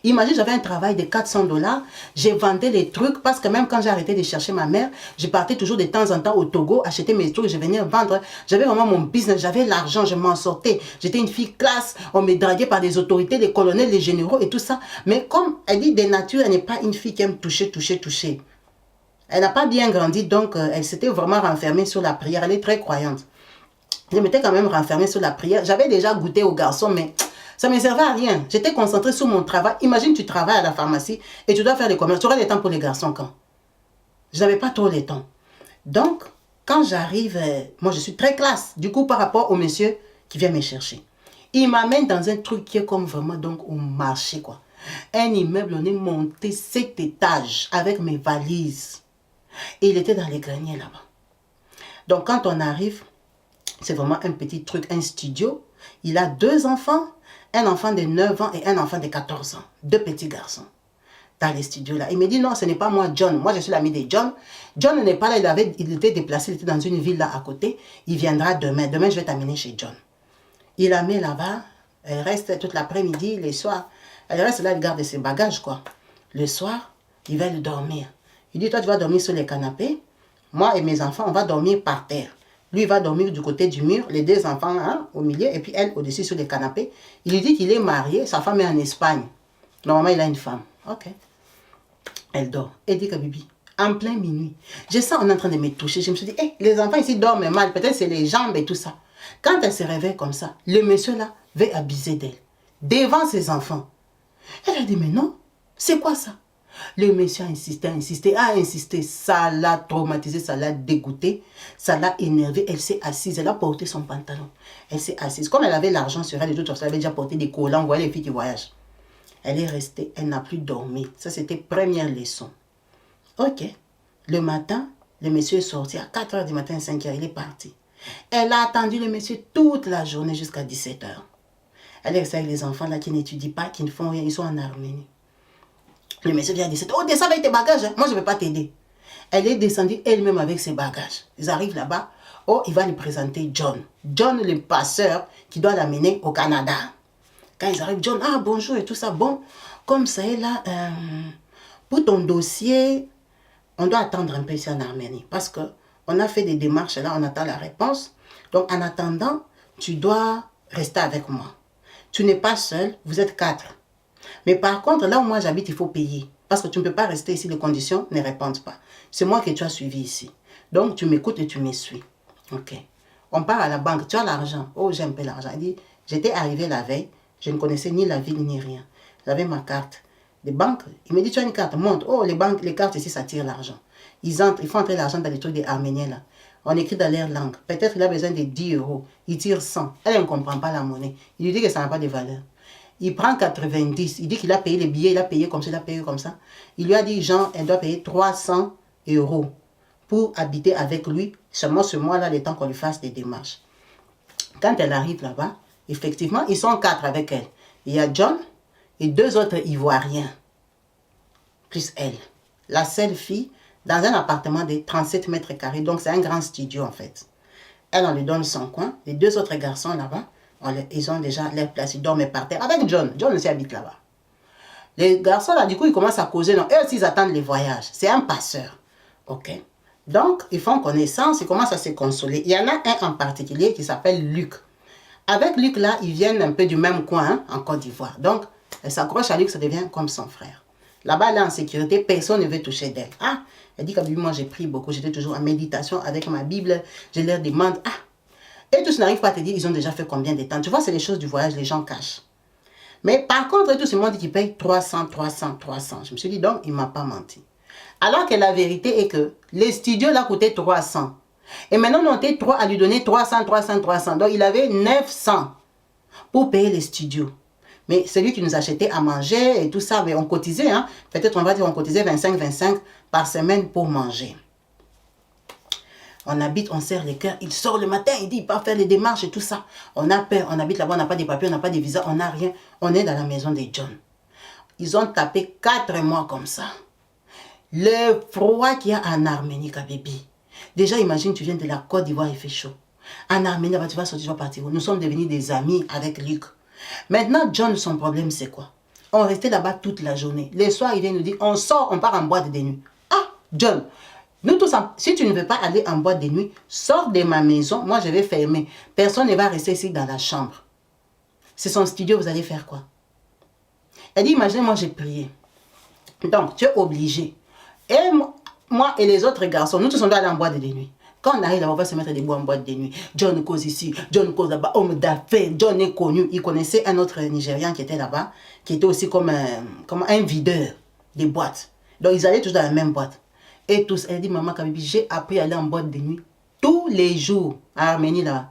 Imagine, j'avais un travail de 400 $, j'ai vendé les trucs parce que même quand j'ai arrêté de chercher ma mère, je partais toujours de temps en temps au Togo, acheter mes trucs, je venais vendre. J'avais vraiment mon business, j'avais l'argent, je m'en sortais. J'étais une fille classe, on me draguait par des autorités, des colonels, des généraux et tout ça. Mais comme elle dit de nature, elle n'est pas une fille qui aime toucher. Elle n'a pas bien grandi, donc elle s'était vraiment renfermée sur la prière. Elle est très croyante. Je m'étais quand même renfermée sur la prière. J'avais déjà goûté aux garçons, mais ça ne me servait à rien. J'étais concentrée sur mon travail. Imagine, tu travailles à la pharmacie et tu dois faire les commerces. Tu auras le temps pour les garçons quand? Je n'avais pas trop le temps. Donc, quand j'arrive, moi je suis très classe. Du coup, par rapport au monsieur qui vient me chercher. Il m'amène dans un truc qui est comme vraiment donc au marché, quoi. Un immeuble, on est monté 7 étages avec mes valises. Et il était dans les greniers là-bas. Donc, quand on arrive, c'est vraiment un petit truc, un studio. Il a 2 enfants. Un enfant de 9 ans et un enfant de 14 ans. 2 petits garçons. Dans les studios là. Il me dit non, ce n'est pas moi John. Moi je suis l'ami de John. John n'est pas là, il était déplacé, il était dans une ville là à côté. Il viendra demain. Demain je vais t'amener chez John. Il la met là-bas. Elle reste toute l'après-midi, le soir. Elle reste là, elle garde ses bagages quoi. Le soir, il va le dormir. Il dit toi tu vas dormir sur les canapés. Moi et mes enfants on va dormir par terre. Lui, il va dormir du côté du mur, les 2 enfants hein, au milieu, et puis elle au-dessus sur les canapés. Il lui dit qu'il est marié, sa femme est en Espagne. Normalement, il a une femme. Ok. Elle dort. Elle dit Kabibi, en plein minuit, je sens on est en train de me toucher. Je me suis dit, hey, les enfants ici dorment mal, peut-être c'est les jambes et tout ça. Quand elle se réveille comme ça, le monsieur là veut abuser d'elle, devant ses enfants. Elle a dit, mais non, c'est quoi ça? Le monsieur a insisté. Ça l'a traumatisé, ça l'a dégoûté, ça l'a énervé. Elle s'est assise, elle a porté son pantalon. Elle s'est assise. Comme elle avait l'argent sur elle, et tout, elle avait déjà porté des collants. Vous voyez les filles qui voyagent. Elle est restée, elle n'a plus dormi. Ça, c'était première leçon. Ok. Le matin, le monsieur est sorti à 4 h du matin, 5 h, il est parti. Elle a attendu le monsieur toute la journée jusqu'à 17 h. Elle est restée avec les enfants là qui n'étudient pas, qui ne font rien, ils sont en Arménie. Le monsieur vient à 17 h. Oh, descends avec tes bagages, hein. Moi je ne vais pas t'aider. Elle est descendue elle-même avec ses bagages. Ils arrivent là-bas. Oh, il va lui présenter John. John, le passeur qui doit l'amener au Canada. Quand ils arrivent, John, ah bonjour et tout ça. Bon, comme ça est là, pour ton dossier, on doit attendre un peu ici en Arménie. Parce qu'on a fait des démarches là, on attend la réponse. Donc en attendant, tu dois rester avec moi. Tu n'es pas seul, vous êtes 4. Mais par contre, là où moi j'habite, il faut payer. Parce que tu ne peux pas rester ici, les conditions ne répondent pas. C'est moi que tu as suivi ici. Donc tu m'écoutes et tu me suis. Ok. On part à la banque, tu as l'argent. Oh, j'ai un peu l'argent. Il dit, j'étais arrivé la veille, je ne connaissais ni la ville ni rien. J'avais ma carte. Les banques, il me dit, tu as une carte, monte. Oh, les banques, les cartes ici, ça tire l'argent. Ils font entrer l'argent dans les trucs des Arméniens là. On écrit dans leur langue. Peut-être qu'il a besoin de 10 €. Il tire 100. Elle ne comprend pas la monnaie. Il lui dit que ça n'a pas de valeur. Il prend 90. Il dit qu'il a payé les billets, il a payé comme ça, il a payé comme ça. Il lui a dit, Jean, elle doit payer 300 € pour habiter avec lui, seulement ce mois-là, le temps qu'on lui fasse des démarches. Quand elle arrive là-bas, effectivement, ils sont 4 avec elle. Il y a John et 2 autres Ivoiriens, plus elle. La seule fille, dans un appartement de 37 mètres carrés, donc c'est un grand studio en fait. Elle, on lui donne son coin. Les 2 autres garçons là-bas, ils ont déjà leur place, ils dorment par terre. Avec John, John aussi habite là-bas. Les garçons là, du coup, ils commencent à causer. Non, eux aussi, ils attendent les voyages. C'est un passeur. Ok. Donc, ils font connaissance, ils commencent à se consoler. Il y en a un en particulier qui s'appelle Luc. Avec Luc là, ils viennent un peu du même coin, hein, en Côte d'Ivoire. Donc, elle s'accroche à Luc, ça devient comme son frère. Là-bas, elle est en sécurité, personne ne veut toucher d'elle. Ah, elle dit que moi j'ai pris beaucoup, j'étais toujours en méditation avec ma Bible, je leur demande, ah, et tous n'arrivent pas à te dire, ils ont déjà fait combien de temps. Tu vois, c'est les choses du voyage, les gens cachent. Mais par contre, tous, ils m'ont dit qu'ils payent 300. Je me suis dit, donc, il ne m'a pas menti. Alors que la vérité est que les studios là coûtaient 300. Et maintenant, on était 3 à lui donner 300. Donc, il avait 900 pour payer les studios. Mais c'est lui qui nous achetait à manger et tout ça. Mais on cotisait, hein. Peut-être on va dire on cotisait 25 par semaine pour manger. On habite, on serre les cœurs. Il sort le matin, il dit il part faire les démarches et tout ça. On a peur, on habite là-bas, on n'a pas de papiers, on n'a pas de visa, on n'a rien. On est dans la maison des John. Ils ont tapé 4 mois comme ça. Le froid qu'il y a en Arménie, Kabibi. Déjà, imagine, tu viens de la Côte d'Ivoire, il fait chaud. En Arménie, tu vas sortir, tu vas partir. Nous sommes devenus des amis avec Luc. Maintenant, John, son problème, c'est quoi? On restait là-bas toute la journée. Les soirs, il vient nous dire, on sort, on part en boîte de nuit. Ah, John, nous tous, si tu ne veux pas aller en boîte de nuit, sors de ma maison, moi je vais fermer. Personne ne va rester ici dans la chambre. C'est son studio, vous allez faire quoi? Elle dit, imagine, moi j'ai prié. Donc, tu es obligé. Et moi et les autres garçons, nous tous on doit aller en boîte de nuit. Quand on arrive là, on va se mettre debout en boîte de nuit. John cause ici, John cause là-bas, homme d'affaires, John est connu. Il connaissait un autre Nigérian qui était là-bas, qui était aussi comme un videur des boîtes. Donc ils allaient tous dans la même boîte. Et tous, elle dit, maman Kabibi, j'ai appris à aller en boîte de nuit tous les jours à Arménie là-bas.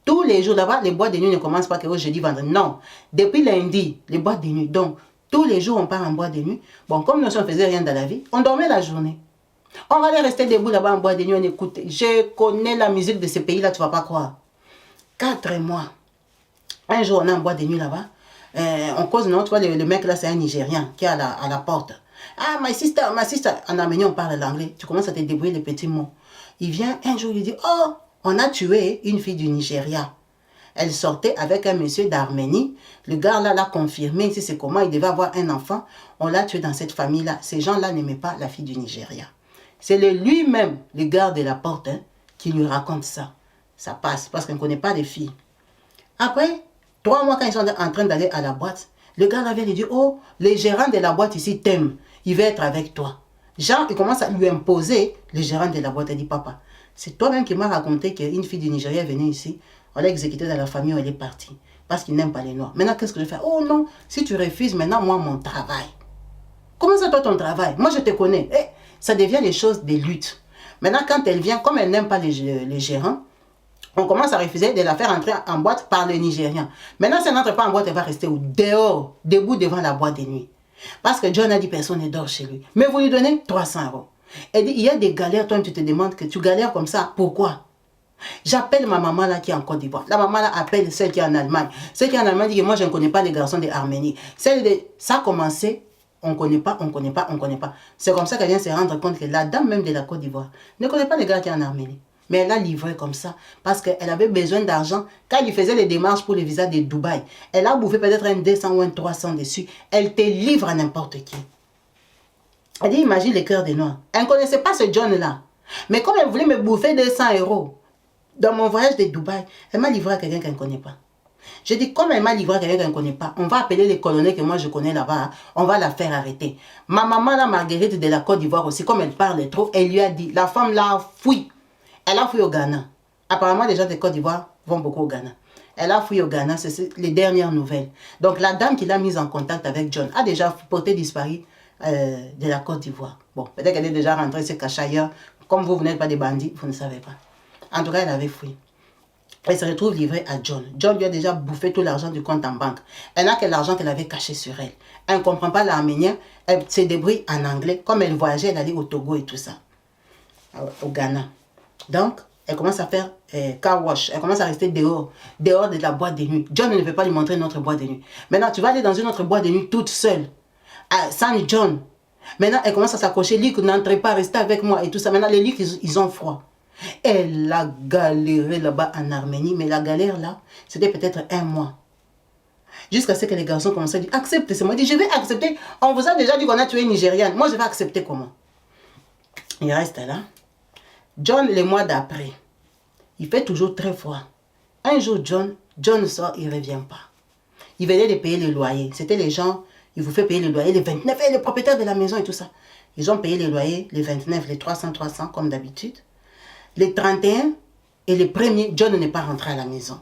Tous les jours là-bas, les boîtes de nuit ne commencent pas que au jeudi, vendredi. Non, depuis lundi, les boîtes de nuit. Donc, tous les jours, on part en boîte de nuit. Bon, comme nous, on ne faisait rien dans la vie, on dormait la journée. On va aller rester debout là-bas en boîte de nuit, on écoute. Je connais la musique de ce pays-là, tu ne vas pas croire. 4 mois. Un jour, on est en boîte de nuit là-bas. On cause, non, tu vois, le mec là, c'est un Nigérian qui est à la porte. Ah, my sister. En arménien, on parle l'anglais. Tu commences à te débrouiller les petits mots. Il vient un jour, il dit, oh, on a tué une fille du Nigeria. Elle sortait avec un monsieur d'Arménie. Le gars là l'a confirmé. Si c'est comment, il devait avoir un enfant. On l'a tué dans cette famille-là. Ces gens-là n'aimaient pas la fille du Nigeria. C'est lui-même, le garde de la porte, hein, qui lui raconte ça. Ça passe parce qu'on ne connaît pas les filles. Après, 3 mois, quand ils sont en train d'aller à la boîte, le gars là vient lui dire, oh, les gérants de la boîte ici t'aiment. Il veut être avec toi. Jean, il commence à lui imposer le gérant de la boîte. Il dit, papa, c'est toi-même qui m'as raconté qu'une fille du Nigeria est venue ici. On l'a exécutée dans la famille où elle est partie. Parce qu'il n'aime pas les Noirs. Maintenant, qu'est-ce que je fais? Oh non, si tu refuses, maintenant, moi, mon travail. Comment ça, toi, ton travail? Moi, je te connais. Eh, ça devient des choses, des luttes. Maintenant, quand elle vient, comme elle n'aime pas les gérants, on commence à refuser de la faire entrer en boîte par les Nigérians. Maintenant, si elle n'entre pas en boîte, elle va rester dehors, debout devant la boîte de nuit. Parce que John a dit personne ne dort chez lui. Mais vous lui donnez 300 €. Elle dit, il y a des galères, toi, tu te demandes que tu galères comme ça. Pourquoi? J'appelle ma maman là qui est en Côte d'Ivoire. La maman là appelle celle qui est en Allemagne. Celle qui est en Allemagne dit que moi, je ne connais pas les garçons d'Arménie. Ça a commencé, on ne connaît pas, on ne connaît pas, on ne connaît pas. C'est comme ça qu'elle vient se rendre compte que la dame même de la Côte d'Ivoire ne connaît pas les gars qui sont en Arménie. Mais elle a livré comme ça parce qu'elle avait besoin d'argent. Quand il faisait les démarches pour le visa de Dubaï, elle a bouffé peut-être un 200 ou un 300 dessus. Elle te livre à n'importe qui. Elle dit, imagine les cœurs des Noirs. Elle ne connaissait pas ce John-là. Mais comme elle voulait me bouffer 200 € dans mon voyage de Dubaï, elle m'a livré à quelqu'un qu'elle ne connaît pas. Je dis, comme elle m'a livré à quelqu'un qu'elle ne connaît pas, on va appeler les colonels que moi je connais là-bas, on va la faire arrêter. Ma maman, la Marguerite de la Côte d'Ivoire aussi, comme elle parle trop, elle lui a dit, la femme là fouille. Elle a fouillé au Ghana. Apparemment, les gens de Côte d'Ivoire vont beaucoup au Ghana. Elle a fouillé au Ghana, c'est les dernières nouvelles. Donc, la dame qui l'a mise en contact avec John a déjà porté disparu de la Côte d'Ivoire. Bon, peut-être qu'elle est déjà rentrée, se cache ailleurs. Comme vous n'êtes pas des bandits, vous ne savez pas. En tout cas, elle avait fouillé. Elle se retrouve livrée à John. John lui a déjà bouffé tout l'argent du compte en banque. Elle n'a que l'argent qu'elle avait caché sur elle. Elle ne comprend pas l'arménien. Elle se débrouille en anglais. Comme elle voyageait, elle allait au Togo et tout ça. Au Ghana. Donc, elle commence à faire car wash. Elle commence à rester dehors de la boîte de nuit. John ne veut pas lui montrer notre boîte de nuit. Maintenant, tu vas aller dans une autre boîte de nuit toute seule. Sans John. Maintenant, elle commence à s'accrocher. Lick, n'entrez pas, restez avec moi et tout ça. Maintenant, les Lick, ils ont froid. Elle a galéré là-bas en Arménie. Mais la galère là, c'était peut-être 1 mois. Jusqu'à ce que les garçons commencent à dire, accepte. C'est moi. Je vais accepter. On vous a déjà dit qu'on a tué une Nigériane. Moi, je vais accepter comment? Il reste là. John, le mois d'après, il fait toujours très froid. Un jour, John sort, il ne revient pas. Il venait de payer le loyer. C'était les gens, il vous fait payer le loyer, les 29, et les propriétaires de la maison et tout ça. Ils ont payé les loyers, les 29, les 300, comme d'habitude. Les 31 et les premiers, John n'est pas rentré à la maison.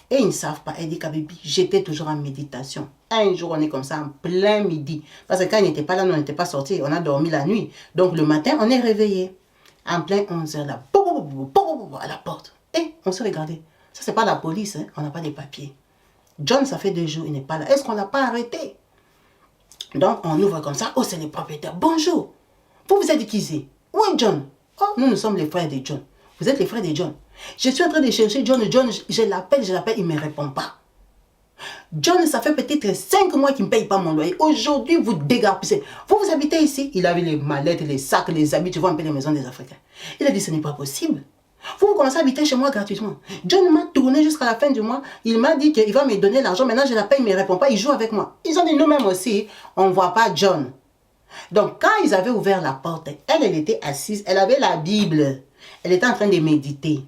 Et ils ne savent pas. Elle dit, Kabibi, j'étais toujours en méditation. Un jour, on est comme ça, en plein midi. Parce que quand il n'était pas là, nous, on n'était pas sortis. On a dormi la nuit. Donc, le matin, on est réveillé. En plein 11h, là, à la porte. Et on se regardait. Ça, c'est pas la police, hein? On n'a pas les papiers. John, ça fait 2 jours, il n'est pas là. Est-ce qu'on ne l'a pas arrêté? Donc, on ouvre comme ça. Oh, c'est le propriétaire. Bonjour. Vous êtes qui c'est? Où est John? Oh, nous sommes les frères de John. Vous êtes les frères de John. Je suis en train de chercher John. John, je l'appelle, il ne me répond pas. John, ça fait peut-être 5 mois qu'il ne paye pas mon loyer. Aujourd'hui, vous dégarpissez. Vous habitez ici. Il avait les mallettes, les sacs, les habits. Tu vois un peu les maisons des Africains. Il a dit, ce n'est pas possible. Vous commencez à habiter chez moi gratuitement. John m'a tourné jusqu'à la fin du mois. Il m'a dit qu'il va me donner l'argent. Maintenant, je l'appelle, il ne me répond pas. Il joue avec moi. Ils ont dit, nous-mêmes aussi, on ne voit pas John. Donc, quand ils avaient ouvert la porte, elle était assise. Elle avait la Bible. Elle était en train de méditer.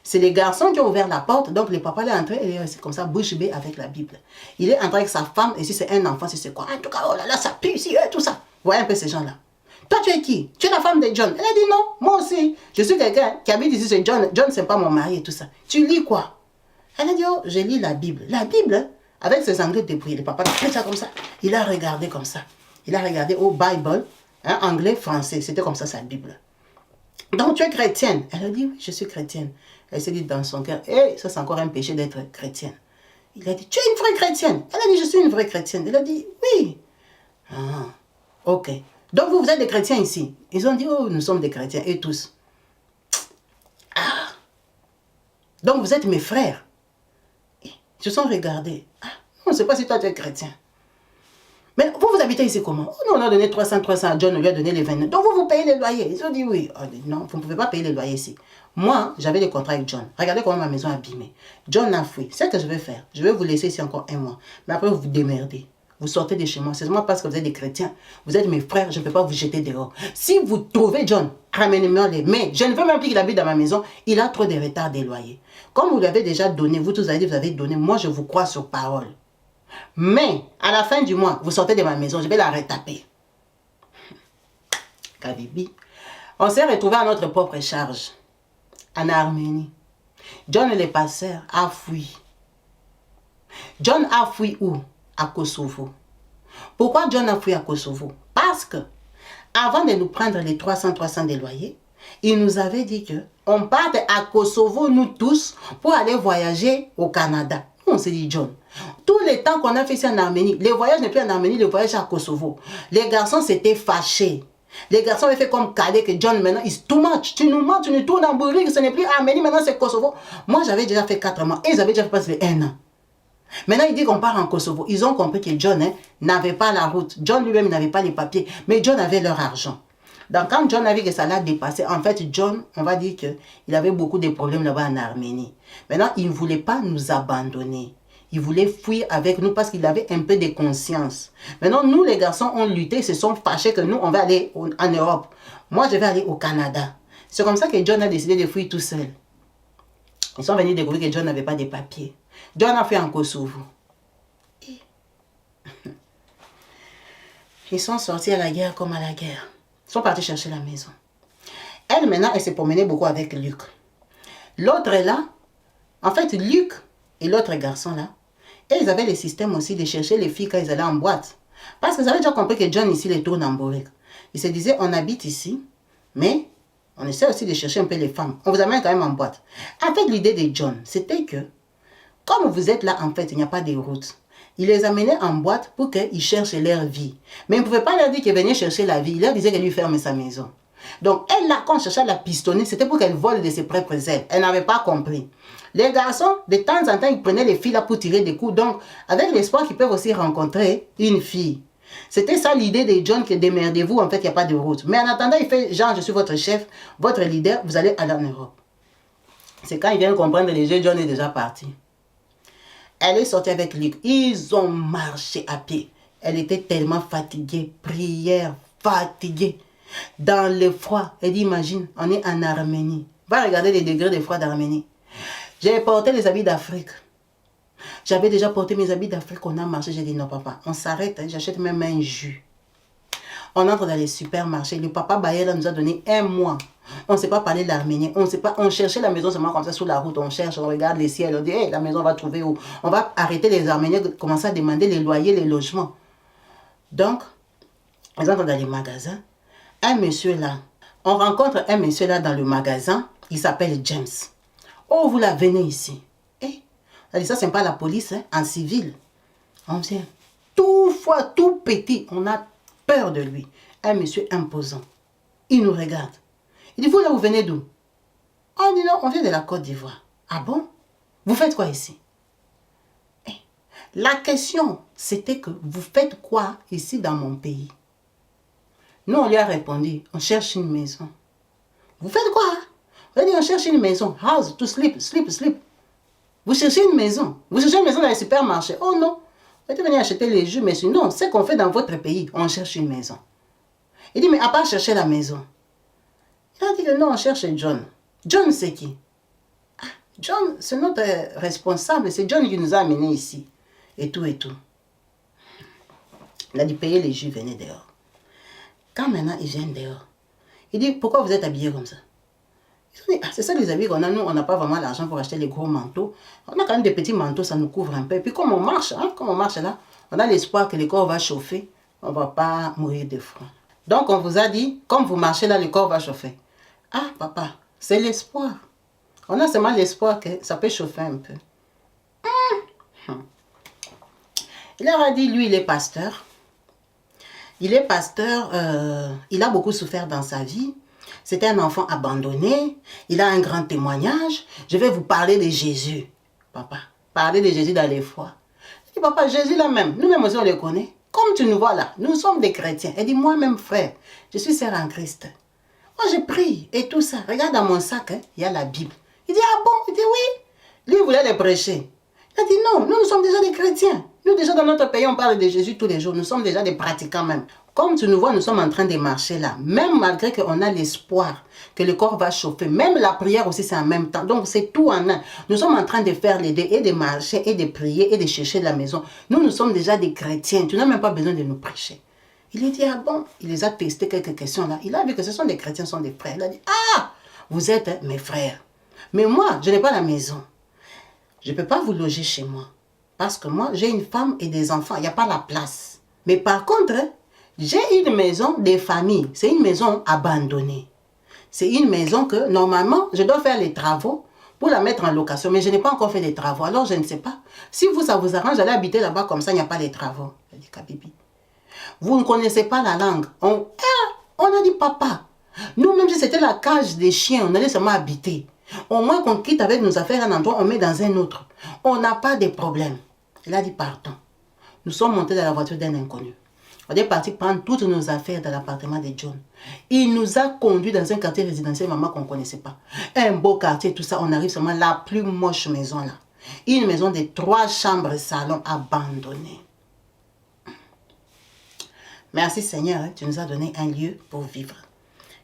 C'est les garçons qui ont ouvert la porte, donc le papa est entré, il est resté comme ça, bouche bée avec la Bible. Il est entré avec sa femme, et si c'est un enfant, si c'est quoi, en tout cas, oh là là, ça pue ici, tout ça. Vous voyez un peu ces gens-là. Toi, tu es qui? Tu es la femme de John. Elle a dit non, moi aussi. Je suis quelqu'un qui habite ici, c'est John. John, c'est pas mon mari et tout ça. Tu lis quoi? Elle a dit, oh, je lis la Bible. La Bible, avec ses anglais débrouillés, le papa a fait ça comme ça. Il a regardé comme ça. Il a regardé au Bible, hein, anglais, français. C'était comme ça sa Bible. Donc, tu es chrétienne? Elle a dit, oui, je suis chrétienne. Elle s'est dit dans son cœur, hey, ça c'est encore un péché d'être chrétienne. Il a dit, tu es une vraie chrétienne? Elle a dit, je suis une vraie chrétienne. Elle a dit, oui. Ah, ok. Donc vous êtes des chrétiens ici. Ils ont dit, oh, nous sommes des chrétiens, et tous. Ah. Donc vous êtes mes frères. Ils se sont regardés. Ah, on ne sait pas si toi tu es chrétien. Mais vous habitez ici comment? Oh, nous on a donné 300 à John, on lui a donné les 29. Donc vous payez les loyers. Ils ont dit oui. Oh, non, vous ne pouvez pas payer les loyers ici. Moi, j'avais des contrats avec John. Regardez comment ma maison est abîmée. John a fui. C'est ce que je vais faire. Je vais vous laisser ici encore 1 mois. Mais après, vous vous démerdez. Vous sortez de chez moi. C'est seulement parce que vous êtes des chrétiens. Vous êtes mes frères. Je ne peux pas vous jeter dehors. Si vous trouvez John, ramenez-moi les. Mais je ne veux même plus qu'il habite dans ma maison. Il a trop de retard des loyers. Comme vous l'avez déjà donné, vous tous avez dit, vous avez donné. Moi, je vous crois sur parole. Mais, à la fin du mois, vous sortez de ma maison. Je vais la retaper. Kabibi. On s'est retrouvés à notre propre charge. En Arménie. John le pasteur a fui. John a fui où? À Kosovo. Pourquoi John a fui à Kosovo? Parce que, avant de nous prendre les 300 des loyers, il nous avait dit que on parte à Kosovo, nous tous, pour aller voyager au Canada. On s'est dit, John, tous les temps qu'on a fait ça en Arménie, les voyages n'est plus en Arménie, le voyage à Kosovo. Les garçons s'étaient fâchés. Les garçons avaient fait comme caler que John, maintenant, is too much. Tu nous mens, tu nous tournes en bourrique, ce n'est plus Arménie, maintenant c'est Kosovo. Moi, j'avais déjà fait 4 mois et ils avaient déjà fait presque 1 an. Maintenant, il dit qu'on part en Kosovo. Ils ont compris que John n'avait pas la route. John lui-même n'avait pas les papiers, mais John avait leur argent. Donc, quand John a vu que ça l'a dépassé, en fait, John, on va dire qu'il avait beaucoup de problèmes là-bas en Arménie. Maintenant, il ne voulait pas nous abandonner. Il voulait fuir avec nous parce qu'il avait un peu de conscience. Maintenant, nous, les garçons, ont lutté, se sont fâchés que nous, on va aller en Europe. Moi, je vais aller au Canada. C'est comme ça que John a décidé de fuir tout seul. Ils sont venus découvrir que John n'avait pas de papiers. John a fait en Kosovo. Ils sont sortis à la guerre comme à la guerre. Ils sont partis chercher la maison. Elle, maintenant, elle s'est promenée beaucoup avec Luc. L'autre est là. En fait, Luc et l'autre garçon là, et ils avaient le système aussi de chercher les filles quand ils allaient en boîte. Parce qu'ils avaient déjà compris que John ici les tourne en bourrique. Ils se disaient, on habite ici, mais on essaie aussi de chercher un peu les femmes. On vous amène quand même en boîte. En fait, l'idée de John, c'était que, comme vous êtes là, en fait, il n'y a pas de route. Il les amenait en boîte pour qu'ils cherchent leur vie. Mais il ne pouvait pas leur dire qu'ils venaient chercher la vie. Il leur disait qu'elle lui ferme sa maison. Donc, elle, là, quand on cherchait à la pistonner, c'était pour qu'elle vole de ses propres ailes. Elle n'avait pas compris. Les garçons, de temps en temps, ils prenaient les filles là pour tirer des coups. Donc, avec l'espoir qu'ils peuvent aussi rencontrer une fille. C'était ça l'idée de John, que démerdez-vous, en fait, il n'y a pas de route. Mais en attendant, il fait, genre, je suis votre chef, votre leader, vous allez aller en Europe. C'est quand il vient de comprendre les jeux, John est déjà parti. Elle est sortie avec Luc. Ils ont marché à pied. Elle était tellement fatiguée. Prière, fatiguée. Dans le froid. Elle dit, imagine, on est en Arménie. Va regarder les degrés de froid d'Arménie. J'ai porté les habits d'Afrique. J'avais déjà porté mes habits d'Afrique. On a marché. J'ai dit, non, papa, on s'arrête. J'achète même un jus. On entre dans les supermarchés. Le papa Bayer nous a donné 1 mois. On ne sait pas parler l'arménien. On ne sait pas. On cherchait la maison seulement comme ça sur la route. On cherche, on regarde les ciels. On dit, hey, la maison, on va trouver où? On va arrêter les Arméniens, commencer à demander les loyers, les logements. Donc, ils entrent dans les magasins. Un monsieur là, on rencontre un monsieur là dans le magasin. Il s'appelle James. Oh, vous la venez ici. Eh, elle dit, ça, c'est pas la police, hein, en civil. On vient. Tout fois, tout petit. On a peur de lui. Un monsieur imposant. Il nous regarde. Il dit, vous là, vous venez d'où? On dit, non, on vient de la Côte d'Ivoire. Ah bon? Vous faites quoi ici? Eh, la question, c'était que vous faites quoi ici dans mon pays? Nous, on lui a répondu, on cherche une maison. Vous faites quoi? On a dit, on cherche une maison. House to sleep, sleep, sleep. Vous cherchez une maison. Vous cherchez une maison dans les supermarchés. Oh non. Vous êtes venu acheter les jus, mais sinon, c'est qu'on fait dans votre pays. On cherche une maison. Il dit, mais à part chercher la maison. Il a dit que non, on cherche John. John, c'est qui? Ah, John, c'est notre responsable. C'est John qui nous a amenés ici. Et tout, et tout. Il a dit, payer les jus, venez dehors. Quand maintenant, ils viennent dehors. Il dit, pourquoi vous êtes habillés comme ça? Ils ont dit, ah, c'est ça les habits qu'on a. Nous, on n'a pas vraiment l'argent pour acheter les gros manteaux. On a quand même des petits manteaux, ça nous couvre un peu. Et puis comme on marche, hein, comme on marche là, on a l'espoir que le corps va chauffer. On ne va pas mourir de froid. Donc, on vous a dit, comme vous marchez là, le corps va chauffer. Ah, papa, c'est l'espoir. On a seulement l'espoir que ça peut chauffer un peu. Il leur a dit, lui, il est pasteur. Il est pasteur, il a beaucoup souffert dans sa vie. C'était un enfant abandonné. Il a un grand témoignage. Je vais vous parler de Jésus. Papa, parler de Jésus dans les fois. Il dit, papa, Jésus là même, nous-mêmes aussi on le connaît. Comme tu nous vois là, nous sommes des chrétiens. Il dit, moi-même frère, je suis sœur en Christ. Moi je prie et tout ça. Regarde dans mon sac, hein, il y a la Bible. Il dit, ah bon? Il dit, oui. Lui, il voulait le prêcher. Il a dit, non, nous sommes déjà des chrétiens. Nous déjà dans notre pays, on parle de Jésus tous les jours. Nous sommes déjà des pratiquants même. Comme tu nous vois, nous sommes en train de marcher là. Même malgré qu'on a l'espoir que le corps va chauffer. Même la prière aussi, c'est en même temps. Donc, c'est tout en un. Nous sommes en train de faire les deux, et de marcher, et de prier, et de chercher de la maison. Nous sommes déjà des chrétiens. Tu n'as même pas besoin de nous prêcher. Il a dit, ah bon? Il les a testé quelques questions là. Il a vu que ce sont des chrétiens, ce sont des frères. Il a dit, ah, vous êtes mes frères. Mais moi, je n'ai pas la maison. Je ne peux pas vous loger chez moi. Parce que moi, j'ai une femme et des enfants. Il n'y a pas la place. Mais par contre, j'ai une maison des familles. C'est une maison abandonnée. C'est une maison que, normalement, je dois faire les travaux pour la mettre en location. Mais je n'ai pas encore fait les travaux. Alors, je ne sais pas. Si vous, ça vous arrange, allez habiter là-bas comme ça, il n'y a pas les travaux. Je dis, Kabibi, vous ne connaissez pas la langue. On a dit, papa, nous, même si c'était la cage des chiens, on allait seulement habiter. Au moins qu'on quitte avec nos affaires un endroit, on met dans un autre. On n'a pas de problème. Il a dit, partons. Nous sommes montés dans la voiture d'un inconnu. On est parti prendre toutes nos affaires dans l'appartement de John. Il nous a conduits dans un quartier résidentiel, maman, qu'on ne connaissait pas. Un beau quartier, tout ça. On arrive seulement à la plus moche maison là. Une maison de 3 chambres et salon abandonnée. Merci Seigneur, tu nous as donné un lieu pour vivre.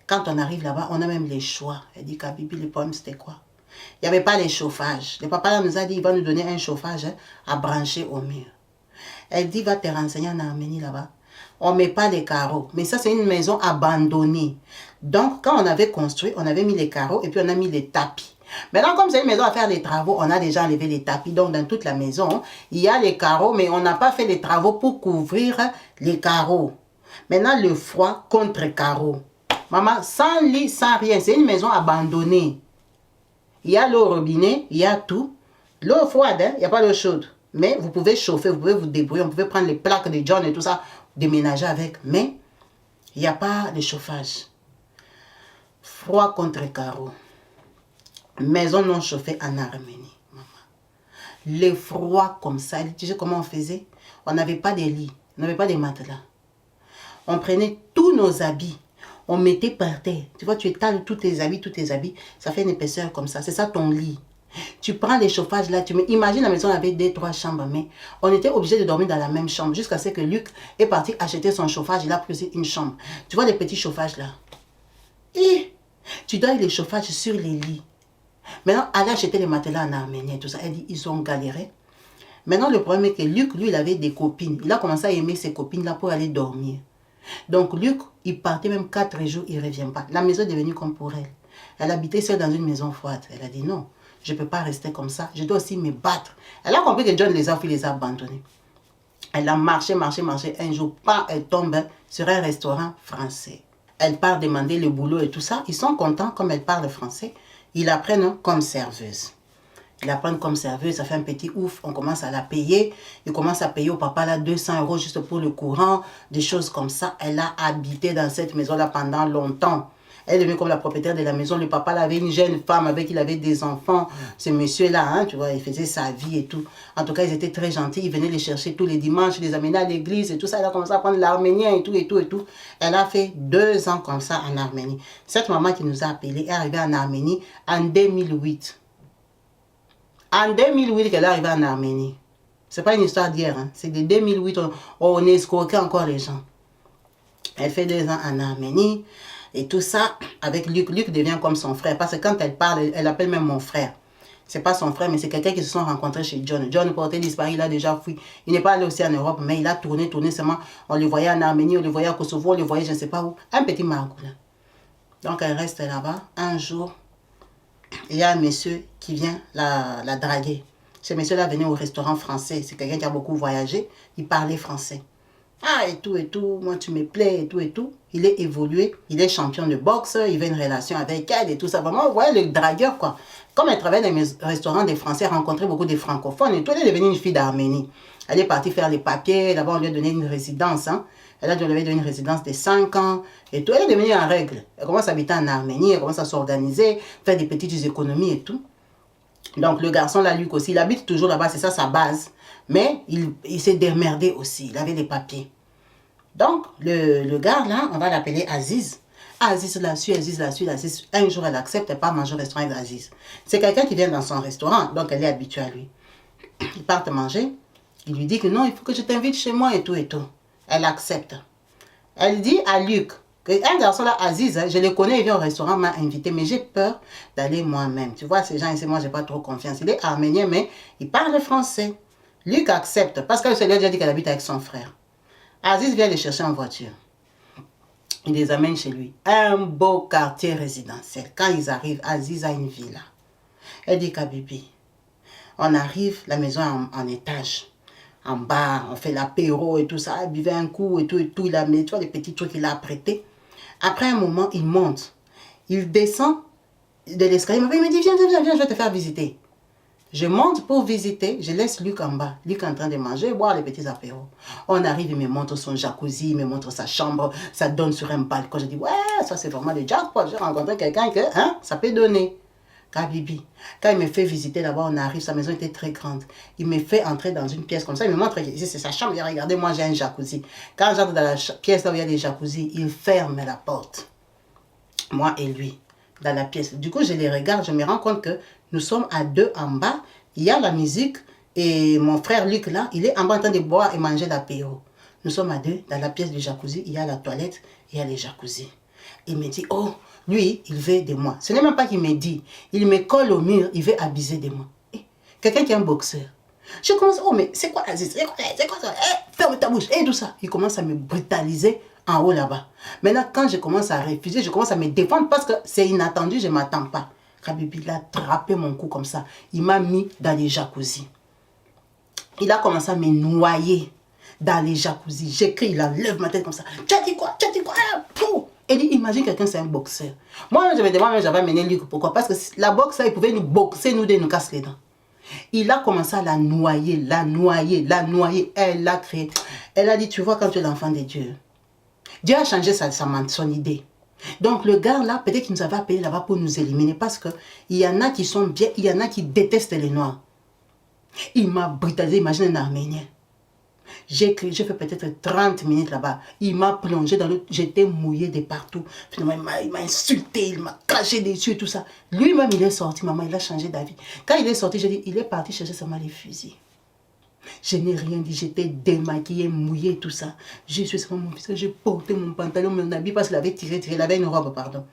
Quand on arrive là-bas, on a même les choix. Elle dit, Kabibi, le problème c'était quoi? Il n'y avait pas les chauffages. Le papa là nous a dit, il va nous donner un chauffage à brancher au mur. Elle dit, va te renseigner en Arménie là-bas. On ne met pas les carreaux. Mais ça, c'est une maison abandonnée. Donc, quand on avait construit, on avait mis les carreaux et puis on a mis les tapis. Maintenant, comme c'est une maison à faire les travaux, on a déjà enlevé les tapis. Donc, dans toute la maison, il y a les carreaux, mais on n'a pas fait les travaux pour couvrir les carreaux. Maintenant, le froid contre carreaux. Maman, sans lit, sans rien. C'est une maison abandonnée. Il y a l'eau au robinet, il y a tout. L'eau froide, hein, il n'y a pas d'eau chaude. Mais vous pouvez chauffer, vous pouvez vous débrouiller, on pouvait prendre les plaques de John et tout ça, déménager avec. Mais il n'y a pas de chauffage. Froid contre carreaux. Maison non chauffée en Arménie. Maman. Le froid comme ça, tu sais comment on faisait? On n'avait pas de lit, on n'avait pas de matelas. On prenait tous nos habits, on mettait par terre. Tu vois, tu étales tous tes habits, ça fait une épaisseur comme ça. C'est ça ton lit. Tu prends les chauffages là, tu mets. Imagine la maison avait 2-3 chambres, mais on était obligé de dormir dans la même chambre jusqu'à ce que Luc est parti acheter son chauffage. Il a pris une chambre. Tu vois les petits chauffages là. Et tu dois les chauffages sur les lits. Maintenant, aller acheter les matelas en Arménie et tout ça. Elle dit, ils ont galéré. Maintenant, le problème est que Luc, lui, il avait des copines. Il a commencé à aimer ses copines là pour aller dormir. Donc, Luc, il partait même 4 jours, il ne revient pas. La maison est devenue comme pour elle. Elle habitait seule dans une maison froide. Elle a dit non. Je ne peux pas rester comme ça. Je dois aussi me battre. Elle a compris que John les a les a abandonnés. Elle a marché. Un jour, elle tombe sur un restaurant français. Elle part demander le boulot et tout ça. Ils sont contents comme elle parle français. Ils la prennent comme serveuse. Ils la prennent comme serveuse. Ça fait un petit ouf. On commence à la payer. Ils commencent à payer au papa là 200 € juste pour le courant. Des choses comme ça. Elle a habité dans cette maison-là pendant longtemps. Elle est devenue comme la propriétaire de la maison. Le papa là avait une jeune femme avec qui il avait des enfants. Ce monsieur-là, hein, tu vois, il faisait sa vie et tout. En tout cas, ils étaient très gentils. Ils venaient les chercher tous les dimanches, ils les amenaient à l'église et tout ça. Elle a commencé à apprendre l'arménien et tout. Elle a fait 2 ans comme ça en Arménie. Cette maman qui nous a appelés est arrivée en Arménie en 2008. En 2008 qu'elle est arrivée en Arménie. C'est pas une histoire d'hier. Hein. C'est de 2008, on escroquait encore les gens. Elle fait 2 ans en Arménie. Et tout ça, avec Luc. Luc devient comme son frère. Parce que quand elle parle, elle appelle même mon frère. C'est pas son frère, mais c'est quelqu'un qui se sont rencontrés chez John. John portait disparu, il a déjà fui. Il n'est pas allé aussi en Europe, mais il a tourné seulement. On le voyait en Arménie, on le voyait à Kosovo, on le voyait je ne sais pas où. Un petit margoulin. Donc elle reste là-bas. Un jour, il y a un monsieur qui vient la draguer. Ce monsieur-là venait au restaurant français. C'est quelqu'un qui a beaucoup voyagé. Il parlait français. Ah, et tout, moi tu me plais, et tout. Il est évolué, il est champion de boxe, il veut une relation avec elle et tout ça. Vraiment, vous voyez le dragueur, quoi. Comme elle travaille dans mes restaurants des Français, elle a rencontré beaucoup de francophones et tout. Elle est devenue une fille d'Arménie. Elle est partie faire les papiers, d'abord on lui a donné une résidence. Hein. Elle a donné une résidence de 5 ans et tout. Elle est devenue en règle. Elle commence à habiter en Arménie, elle commence à s'organiser, faire des petites économies et tout. Donc le garçon, là, Luc aussi, il habite toujours là-bas, c'est ça sa base. Mais il s'est démerdé aussi, il avait des papiers. Donc, le gars, là, on va l'appeler Aziz. Aziz la suit. Un jour, elle accepte, elle part manger au restaurant avec Aziz. C'est quelqu'un qui vient dans son restaurant, donc elle est habituée à lui. Ils partent manger. Il lui dit que non, il faut que je t'invite chez moi et tout. Elle accepte. Elle dit à Luc, un garçon là, Aziz, je le connais, il vient au restaurant, m'a invité, mais j'ai peur d'aller moi-même. Tu vois, ces gens ici, moi, j'ai pas trop confiance. Il est arménien, mais il parle français. Luc accepte, parce qu'elle se lui a déjà dit qu'elle habite avec son frère. Aziz vient les chercher en voiture. Il les amène chez lui. Un beau quartier résidentiel. Quand ils arrivent, Aziz a une villa. Elle dit, Kabibi, on arrive, la maison en étage. en bas, on fait l'apéro et tout ça, il buvait un coup et tout, il a mis, tu vois, les petits trucs qu'il a prêtés. Après un moment, il monte. Il descend de l'escalier, il me dit, viens, je vais te faire visiter. Je monte pour visiter, je laisse Luc en bas. Luc en train de manger, boire les petits apéros. On arrive, il me montre son jacuzzi, il me montre sa chambre, ça donne sur un balcon. Je dis, ouais, ça c'est vraiment le jackpot. J'ai rencontré quelqu'un que, ça peut donner. Kabibi, quand il me fait visiter là-bas, on arrive, sa maison était très grande. Il me fait entrer dans une pièce comme ça, il me montre ici c'est sa chambre. Il dit, regardez, moi j'ai un jacuzzi. Quand j'entre dans la pièce là où il y a des jacuzzis, il ferme la porte. Moi et lui, dans la pièce. Du coup, je les regarde, je me rends compte que nous sommes à deux en bas. Il y a la musique et mon frère Luc là, il est en bas en train de boire et manger l'apéro. Nous sommes à deux, dans la pièce du jacuzzi, il y a la toilette, il y a les jacuzzis. Il me dit, oh, lui, il veut de moi. Ce n'est même pas qu'il me dit, il me colle au mur, il veut abuser de moi. Quelqu'un qui est un boxeur. Je commence, oh, mais c'est quoi Aziz? C'est quoi ça? Ferme ta bouche, et tout ça. Il commence à me brutaliser en haut là-bas. Maintenant, quand je commence à refuser, je commence à me défendre parce que c'est inattendu, je ne m'attends pas. Kabibi, il a attrapé mon cou comme ça. Il m'a mis dans les jacuzzis. Il a commencé à me noyer dans les jacuzzis. J'écris, il enlève ma tête comme ça. Tu as dit quoi? Tu as dit quoi? Et dit, imagine quelqu'un, c'est un boxeur. Moi, je me demande, j'avais amené Luc. Pourquoi? Parce que la boxe, il pouvait nous boxer, nous deux, nous casser les dents. Il a commencé à la noyer, la noyer, la noyer. Elle l'a créé. Elle a dit, tu vois, quand tu es l'enfant de Dieu, Dieu a changé son idée. Donc le gars là, peut-être qu'il nous avait appelé là-bas pour nous éliminer parce qu'il y en a qui sont bien, il y en a qui détestent les Noirs. Il m'a brutalisé, imagine un Arménien. J'ai fait peut-être 30 minutes là-bas. Il m'a plongé dans l'eau, j'étais mouillé de partout. Finalement, il m'a insulté, il m'a craché dessus, tout ça. Lui-même, il est sorti, maman, il a changé d'avis. Quand il est sorti, j'ai dit, il est parti chercher seulement les fusils. Je n'ai rien dit, j'étais démaquillée, mouillée, tout ça. J'ai sué sur mon visage, j'ai porté mon pantalon, mon habit, parce qu'il avait tiré, il avait une robe, pardon.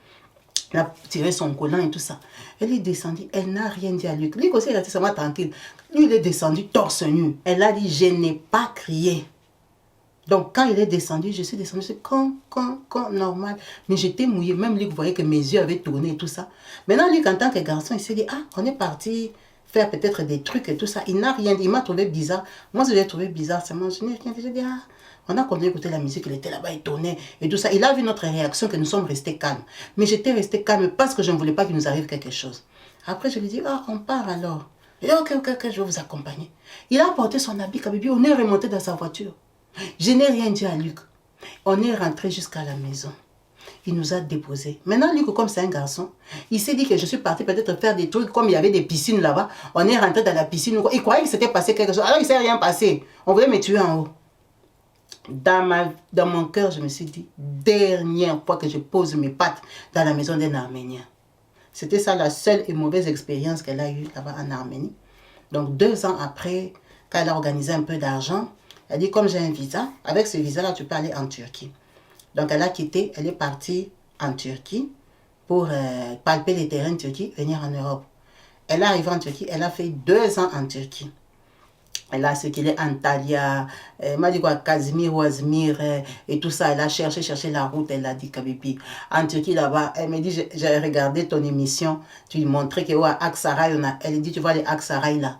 Il a tiré son collant et tout ça. Elle est descendue, elle n'a rien dit à Luc. Luc aussi, il a été seulement tranquille. Lui, il est descendu torse nu. Elle a dit, je n'ai pas crié. Donc, quand il est descendu, je suis descendue, c'est comme normal. Mais j'étais mouillée, même Luc voyait que mes yeux avaient tourné et tout ça. Maintenant, Luc, en tant que garçon, il s'est dit, ah, on est parti faire peut-être des trucs et tout ça. Il n'a rien dit, il m'a trouvé bizarre. Moi, je l'ai trouvé bizarre, c'est moi, je n'ai rien dit. J'ai dit, ah, on a continué d'écouter la musique, il était là-bas, il tournait et tout ça. Il a vu notre réaction, que nous sommes restés calmes. Mais j'étais restée calme parce que je ne voulais pas qu'il nous arrive quelque chose. Après, je lui dis, ah, on part alors. Il dit, ok, je vais vous accompagner. Il a porté son habit, Kabibi, on est remonté dans sa voiture. Je n'ai rien dit à Luc. On est rentré jusqu'à la maison. Il nous a déposés. Maintenant, Luc, comme c'est un garçon, il s'est dit que je suis partie peut-être faire des trucs, comme il y avait des piscines là-bas. On est rentré dans la piscine. Il croyait que c'était passé quelque chose. Alors, il ne s'est rien passé. On voulait me tuer en haut. Dans mon cœur, je me suis dit, dernière fois que je pose mes pattes dans la maison d'un Arménien. C'était ça la seule et mauvaise expérience qu'elle a eue là-bas en Arménie. Donc 2 ans après, quand elle a organisé un peu d'argent, elle dit, comme j'ai un visa, avec ce visa-là, tu peux aller en Turquie. Donc elle a quitté, elle est partie en Turquie pour palper les terrains de Turquie, venir en Europe. Elle est arrivée en Turquie, elle a fait 2 ans en Turquie. Elle a circulé Antalya, elle m'a dit quoi, Kazimir ou Azmir, et tout ça. Elle a cherché la route, elle a dit Kabibi. En Turquie, là-bas, elle me dit, j'ai regardé ton émission, tu lui montrais que, ouais, Aksaray, elle dit, tu vois les Aksaray là.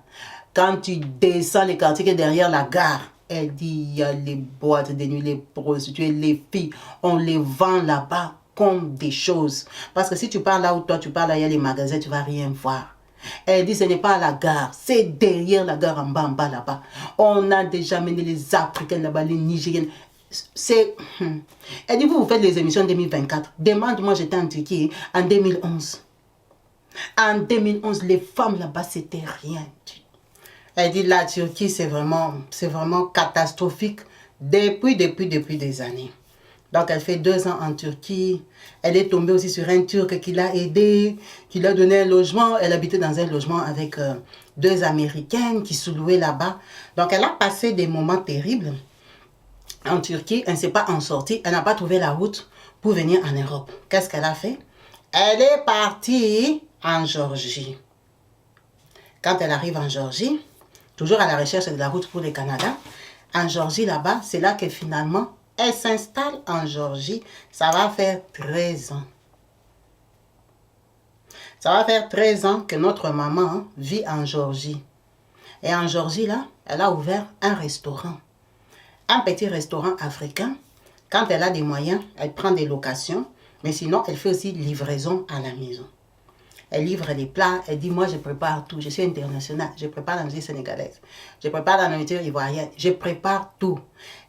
Quand tu descends les quartiers qui est derrière la gare, elle dit, il y a les boîtes de nuit, les prostituées, les filles, on les vend là-bas comme des choses. Parce que si tu pars là où toi, tu pars là, il y a les magasins, tu ne vas rien voir. Elle dit, ce n'est pas à la gare, c'est derrière la gare en bas là-bas. On a déjà mené les Africaines là-bas, les Nigériennes. Elle dit, vous faites les émissions en 2024. Demande-moi, j'étais en Turquie en 2011. En 2011, les femmes là-bas, c'était rien. Elle dit, la Turquie, c'est vraiment catastrophique depuis des années. Donc, elle fait 2 ans en Turquie. Elle est tombée aussi sur un Turc qui l'a aidée, qui lui a donné un logement. Elle habitait dans un logement avec 2 Américaines qui se louaient là-bas. Donc, elle a passé des moments terribles en Turquie. Elle ne s'est pas en sortie. Elle n'a pas trouvé la route pour venir en Europe. Qu'est-ce qu'elle a fait? Elle est partie en Géorgie. Quand elle arrive en Géorgie, toujours à la recherche de la route pour le Canada, en Géorgie là-bas, c'est là que finalement, elle s'installe en Géorgie. Ça va faire 13 ans. Ça va faire 13 ans que notre maman vit en Géorgie. Et en Géorgie, là, elle a ouvert un restaurant. Un petit restaurant africain. Quand elle a des moyens, elle prend des locations. Mais sinon, elle fait aussi livraison à la maison. Elle livre les plats. Elle dit, moi, je prépare tout. Je suis internationale. Je prépare la nourriture sénégalaise. Je prépare la nourriture ivoirienne. Je prépare tout.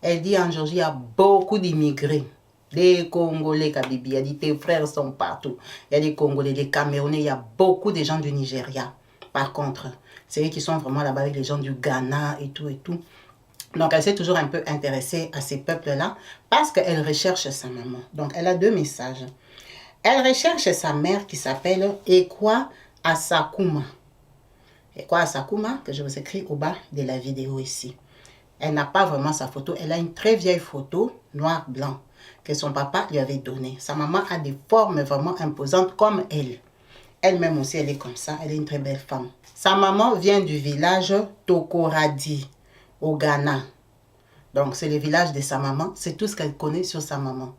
Elle dit, en Géorgie, il y a beaucoup d'immigrés. Des Congolais, Kabibi. Elle dit, tes frères sont partout. Il y a des Congolais, des Camerounais. Il y a beaucoup de gens du Nigeria. Par contre, c'est eux qui sont vraiment là-bas avec les gens du Ghana et tout et tout. Donc, elle s'est toujours un peu intéressée à ces peuples-là parce qu'elle recherche sa maman. Donc, elle a 2 messages. Elle recherche sa mère qui s'appelle Ekwa Asakuma. Ekwa Asakuma, que je vous écris au bas de la vidéo ici. Elle n'a pas vraiment sa photo. Elle a une très vieille photo, noir-blanc, que son papa lui avait donnée. Sa maman a des formes vraiment imposantes comme elle. Elle-même aussi, elle est comme ça. Elle est une très belle femme. Sa maman vient du village Tokoradi, au Ghana. Donc, c'est le village de sa maman. C'est tout ce qu'elle connaît sur sa maman.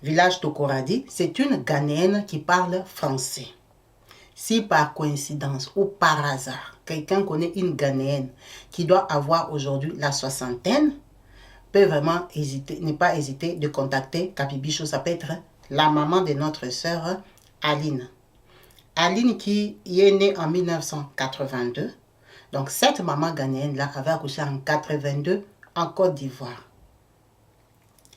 Village Tokoradi, c'est une Ghanéenne qui parle français. Si par coïncidence ou par hasard, quelqu'un connaît une Ghanéenne qui doit avoir aujourd'hui la soixantaine, peut vraiment hésiter, ne pas hésiter de contacter Kabibicho. Ça peut être la maman de notre sœur Aline. Aline qui est née en 1982. Donc cette maman ghanéenne-là avait accouché en 82 en Côte d'Ivoire.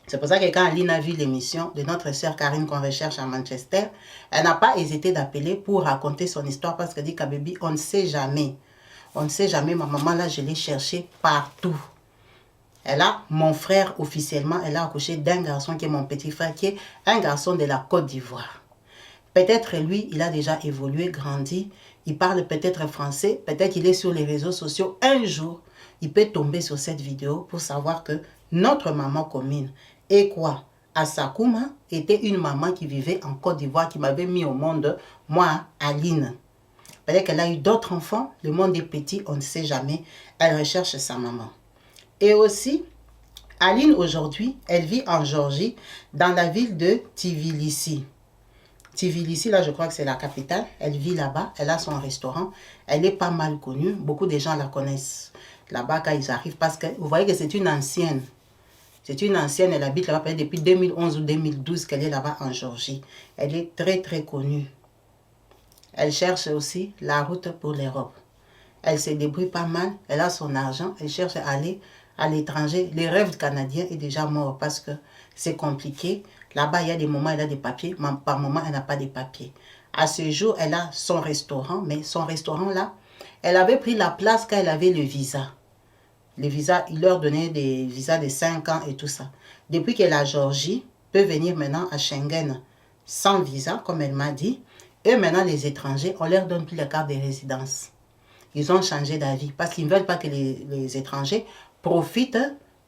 C'est pour ça que quand Aline a vu l'émission de notre sœur Karine qu'on recherche à Manchester, elle n'a pas hésité d'appeler pour raconter son histoire parce qu'elle dit qu'Abibi, on ne sait jamais. On ne sait jamais, ma maman là, je l'ai cherchée partout. Elle a mon frère officiellement, elle a accouché d'un garçon qui est mon petit frère, qui est un garçon de la Côte d'Ivoire. Peut-être lui, il a déjà évolué, grandi, il parle peut-être français, peut-être qu'il est sur les réseaux sociaux. Un jour, il peut tomber sur cette vidéo pour savoir que notre maman commune, Ekwa Asakuma, était une maman qui vivait en Côte d'Ivoire, qui m'avait mis au monde, moi, Aline. Peut-être qu'elle a eu d'autres enfants, le monde est petit, on ne sait jamais. Elle recherche sa maman. Et aussi, Aline aujourd'hui, elle vit en Géorgie, dans la ville de Tbilissi. Tbilissi, là, je crois que c'est la capitale. Elle vit là-bas, elle a son restaurant. Elle est pas mal connue, beaucoup de gens la connaissent là-bas quand ils arrivent, parce que vous voyez que c'est une ancienne. C'est une ancienne, elle habite là-bas depuis 2011 ou 2012 qu'elle est là-bas en Géorgie. Elle est très, très connue. Elle cherche aussi la route pour l'Europe. Elle se débrouille pas mal, elle a son argent, elle cherche à aller à l'étranger. Le rêve canadien est déjà mort parce que c'est compliqué. Là-bas, il y a des moments, elle a des papiers, mais par moment, elle n'a pas de papiers. À ce jour, elle a son restaurant, mais son restaurant-là, elle avait pris la place quand elle avait le visa. Le visa, il leur donnait des visas de 5 ans et tout ça. Depuis que la Géorgie peut venir maintenant à Schengen sans visa, comme elle m'a dit, eux maintenant, les étrangers, on leur donne plus la carte de résidence. Ils ont changé d'avis parce qu'ils ne veulent pas que les étrangers profitent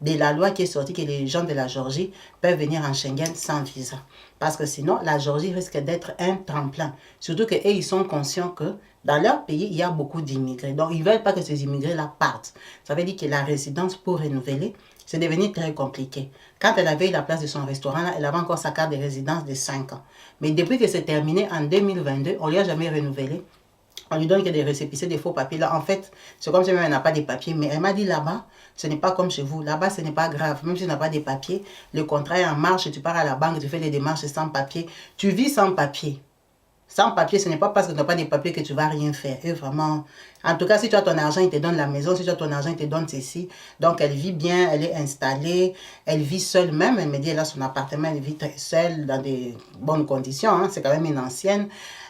de la loi qui est sortie, que les gens de la Géorgie peuvent venir en Schengen sans visa. Parce que sinon, la Géorgie risque d'être un tremplin. Surtout qu'eux, ils sont conscients que dans leur pays, il y a beaucoup d'immigrés. Donc, ils ne veulent pas que ces immigrés-là partent. Ça veut dire que la résidence pour renouveler, c'est devenu très compliqué. Quand elle avait eu la place de son restaurant, là, elle avait encore sa carte de résidence de 5 ans. Mais depuis que c'est terminé en 2022, on ne lui a jamais renouvelé. On lui donne que des récépissés, des faux papiers. Là, en fait, c'est comme si même elle n'a pas de papiers. Mais elle m'a dit là-bas, ce n'est pas comme chez vous. Là-bas, ce n'est pas grave. Même si tu n'as pas de papiers, le contrat est en marche. Tu pars à la banque, tu fais les démarches sans papier. Tu vis sans papier. Sans papier, ce n'est pas parce que tu n'as pas de papiers que tu ne vas rien faire. Et vraiment, en tout cas, si tu as ton argent, il te donne la maison. Si tu as ton argent, il te donne ceci. Donc, elle vit bien, elle est installée. Elle vit seule même. Elle me dit, elle a son appartement, elle vit très seule dans des bonnes conditions. Hein. C'est quand même une ancienne.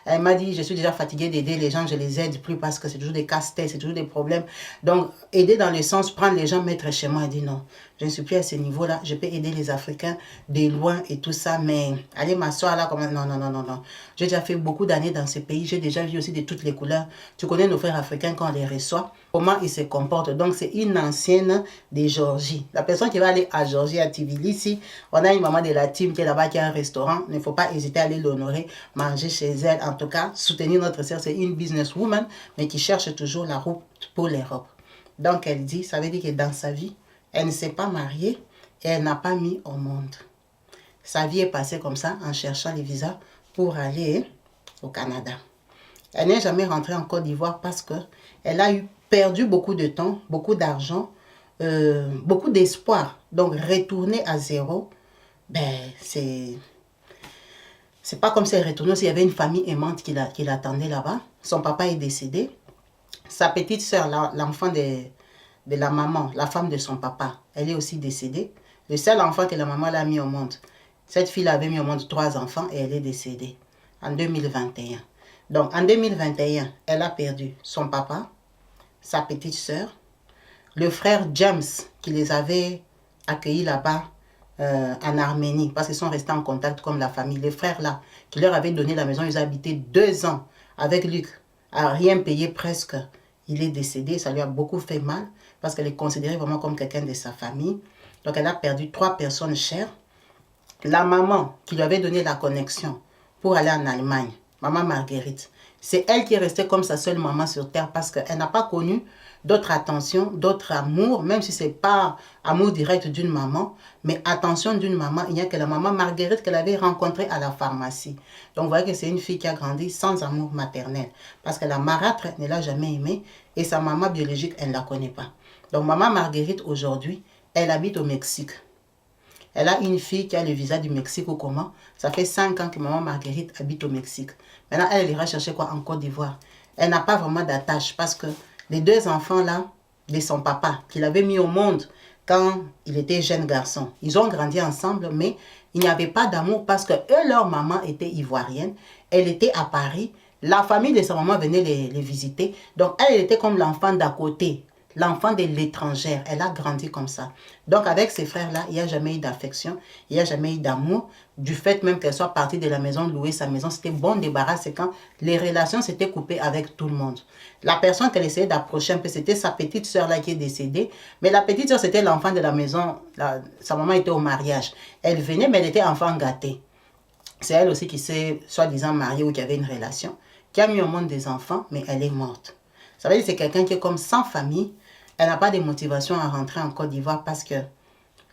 Elle m'a dit, je suis déjà fatiguée d'aider les gens, je les aide plus parce que c'est toujours des casse-têtes, c'est toujours des problèmes. Donc, aider dans le sens, prendre les gens, mettre chez moi. Elle dit non, je ne suis plus à ce niveau-là. Je peux aider les Africains de loin et tout ça, mais aller m'asseoir là comme non, non, non, non, non. J'ai déjà fait beaucoup d'années dans ce pays, j'ai déjà vu aussi de toutes les couleurs. Tu connais nos frères africains quand on les reçoit, comment ils se comportent. Donc, c'est une ancienne de Géorgie. La personne qui va aller à Géorgie, à Tbilissi, on a une maman de la team qui est là-bas, qui a un restaurant. Il ne faut pas hésiter à aller l'honorer, manger chez elle. En tout cas, soutenir notre sœur, c'est une businesswoman, mais qui cherche toujours la route pour l'Europe. Donc, elle dit, ça veut dire que dans sa vie, elle ne s'est pas mariée et elle n'a pas mis au monde. Sa vie est passée comme ça, en cherchant les visas pour aller au Canada. Elle n'est jamais rentrée en Côte d'Ivoire parce qu'elle a eu perdu beaucoup de temps, beaucoup d'argent, beaucoup d'espoir. Donc, retourner à zéro, ben, c'est pas comme si elle retournait, s'il y avait une famille aimante qui l'attendait là-bas. Son papa est décédé. Sa petite sœur, l'enfant de la maman, la femme de son papa, elle est aussi décédée. Le seul enfant que la maman l'a mis au monde, cette fille avait mis au monde 3 enfants et elle est décédée en 2021. Donc, en 2021, elle a perdu son papa, sa petite sœur, le frère James qui les avait accueillis là-bas en Arménie parce qu'ils sont restés en contact comme la famille. Les frères là, qui leur avaient donné la maison, ils ont habité 2 ans avec Luc, à rien payer presque. Il est décédé, ça lui a beaucoup fait mal parce qu'elle est considérée vraiment comme quelqu'un de sa famille. Donc elle a perdu 3 personnes chères. La maman qui lui avait donné la connexion pour aller en Allemagne, maman Marguerite, c'est elle qui est restée comme sa seule maman sur terre parce qu'elle n'a pas connu d'autres attentions, d'autres amours, même si ce n'est pas amour direct d'une maman, mais attention d'une maman. Il n'y a que la maman Marguerite qu'elle avait rencontrée à la pharmacie. Donc vous voyez que c'est une fille qui a grandi sans amour maternel parce que la marâtre ne l'a jamais aimée et sa maman biologique, elle ne la connaît pas. Donc maman Marguerite aujourd'hui, elle habite au Mexique. Elle a une fille qui a le visa du Mexique ou comment. Ça fait 5 ans que maman Marguerite habite au Mexique. Maintenant, elle ira chercher quoi en Côte d'Ivoire. Elle n'a pas vraiment d'attache parce que les 2 enfants là, de son papa, qu'il avait mis au monde quand il était jeune garçon, ils ont grandi ensemble, mais il n'y avait pas d'amour parce que eux, leur maman était ivoirienne. Elle était à Paris. La famille de sa maman venait les visiter. Donc, elle était comme l'enfant d'à côté. L'enfant de l'étrangère, elle a grandi comme ça. Donc avec ses frères-là, il n'y a jamais eu d'affection, il n'y a jamais eu d'amour. Du fait même qu'elle soit partie de la maison, louer sa maison, c'était bon débarras, c'est quand les relations s'étaient coupées avec tout le monde. La personne qu'elle essayait d'approcher un peu, c'était sa petite sœur-là qui est décédée. Mais la petite sœur, c'était l'enfant de la maison. Sa maman était au mariage. Elle venait, mais elle était enfant gâté. C'est elle aussi qui s'est soi-disant mariée ou qui avait une relation, qui a mis au monde des enfants, mais elle est morte. Ça veut dire que c'est quelqu'un qui est comme sans famille. Elle n'a pas de motivation à rentrer en Côte d'Ivoire parce que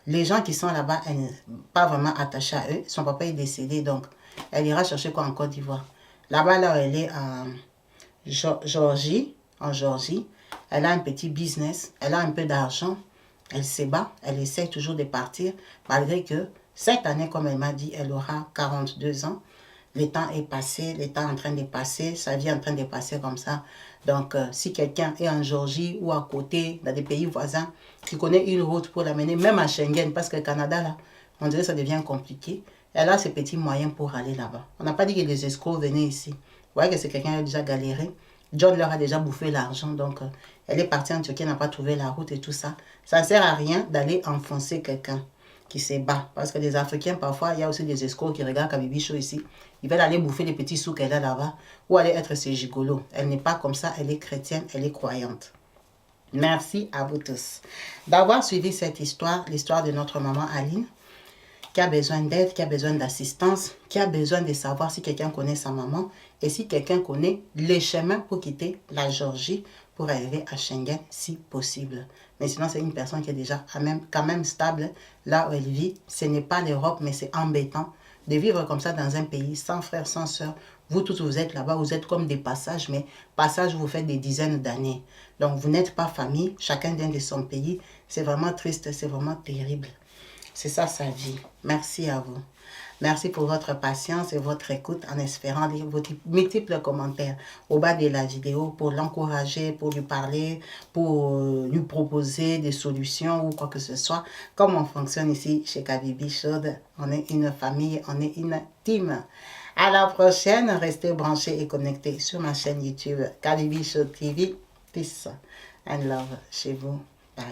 les gens qui sont là-bas, elle n'est pas vraiment attachée à eux. Son papa est décédé, donc elle ira chercher quoi en Côte d'Ivoire. Là-bas, là où elle est en Géorgie, elle a un petit business, elle a un peu d'argent, elle se bat, elle essaie toujours de partir, malgré que cette année, comme elle m'a dit, elle aura 42 ans. Le temps est passé, le temps est en train de passer, sa vie est en train de passer comme ça. Donc, si quelqu'un est en Géorgie ou à côté, dans des pays voisins, qui connaît une route pour l'amener, même à Schengen, parce que le Canada, là, on dirait que ça devient compliqué, elle a ses petits moyens pour aller là-bas. On n'a pas dit que les escrocs venaient ici. Vous voyez que c'est quelqu'un qui a déjà galéré. John leur a déjà bouffé l'argent, donc elle est partie en Turquie, elle n'a pas trouvé la route et tout ça. Ça ne sert à rien d'aller enfoncer quelqu'un qui se bat. Parce que les Africains, parfois, il y a aussi des escrocs qui regardent Kabibi Show ici. Ils veulent aller bouffer les petits sous qu'elle a là-bas ou aller être ses gigolos. Elle n'est pas comme ça, elle est chrétienne, elle est croyante. Merci à vous tous d'avoir suivi cette histoire, l'histoire de notre maman Aline, qui a besoin d'aide, qui a besoin d'assistance, qui a besoin de savoir si quelqu'un connaît sa maman et si quelqu'un connaît les chemins pour quitter la Géorgie pour arriver à Schengen si possible. Mais sinon, c'est une personne qui est déjà quand même stable là où elle vit. Ce n'est pas l'Europe, mais c'est embêtant de vivre comme ça dans un pays sans frères, sans sœurs. Vous tous, vous êtes là-bas, vous êtes comme des passages, mais passages, vous faites des dizaines d'années. Donc, vous n'êtes pas famille, chacun vient de son pays. C'est vraiment triste, c'est vraiment terrible. C'est ça, sa vie. Merci à vous. Merci pour votre patience et votre écoute en espérant lire vos multiples commentaires au bas de la vidéo pour l'encourager, pour lui parler, pour lui proposer des solutions ou quoi que ce soit. Comme on fonctionne ici chez Kabibi Show, on est une famille, on est une team. À la prochaine, restez branchés et connectés sur ma chaîne YouTube Kabibi Show TV. Peace and love chez vous. Bye.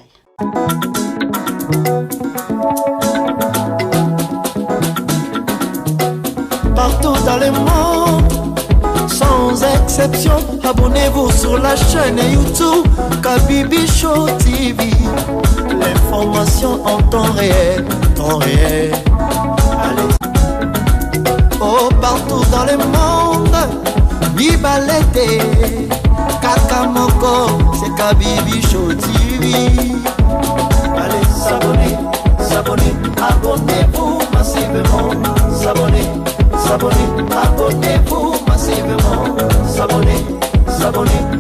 Partout dans le monde, sans exception, abonnez-vous sur la chaîne YouTube Kabibi Show TV. L'information en temps réel, Allez. Oh, partout dans le monde, viva l'été, Kakamoko, c'est Kabibi Show TV. Allez, s'abonner, abonnez-vous massivement, s'abonner, abonnez-vous massivement, s'abonner,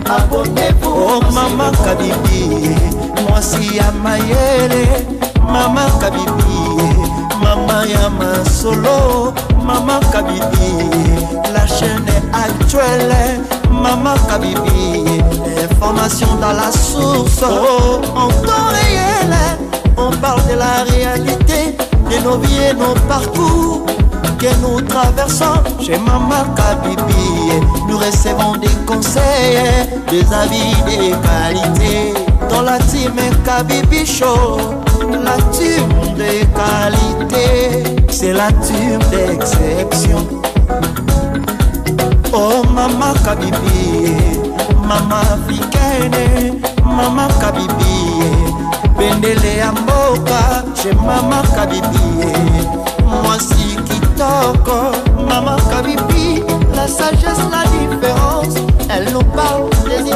abonnez-vous. Oh, Mama Kabibi, mwasi ya mayele. Mama Kabibi, Mama Yama Solo. Mama Kabibi, la chaîne actuelle. Mama Kabibi, information dans la source. Oh, en temps réel, on parle de la réalité, de nos vies et nos parcours que nous traversons. Chez Mama Kabibi, nous recevons des conseils, des avis, des qualités. Dans la team Kabibi Show, la team de qualité, c'est la team d'exception. Oh Mama Kabibi, Mama africaine, Mama Kabibi, bendele ya mboka, chez Mama Kabibi, mwasi kitoko. Mama Kabibi, la sagesse, la différence, elle nous parle des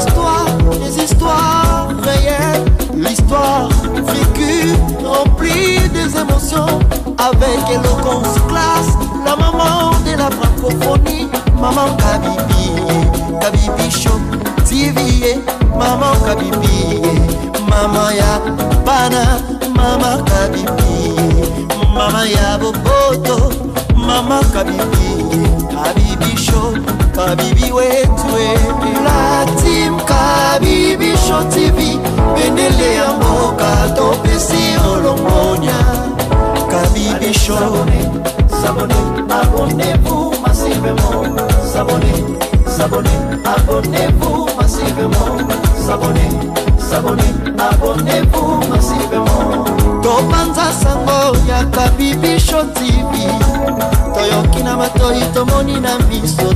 histoires réelles, l'histoire vécue, remplie des émotions, avec éloquence, classe, la maman de la francophonie. Maman Kabibi, Kabibi Show TV, Maman Kabibi, Maman ya Bana, Maman Kabibi, Maman ya Boboto, Maman Kabibi, Kabibi Show, Kabibi wetwe. La team Kabibi Show TV, bendele ya mboka, topesi olongonya. Kabibi Show, abonnez-vous massivement. Abonnez-vous massivement. Abonnez-vous massivement. Topanza sango ya Kabibi Show TV. Toyoki na matoi tomoni na miso.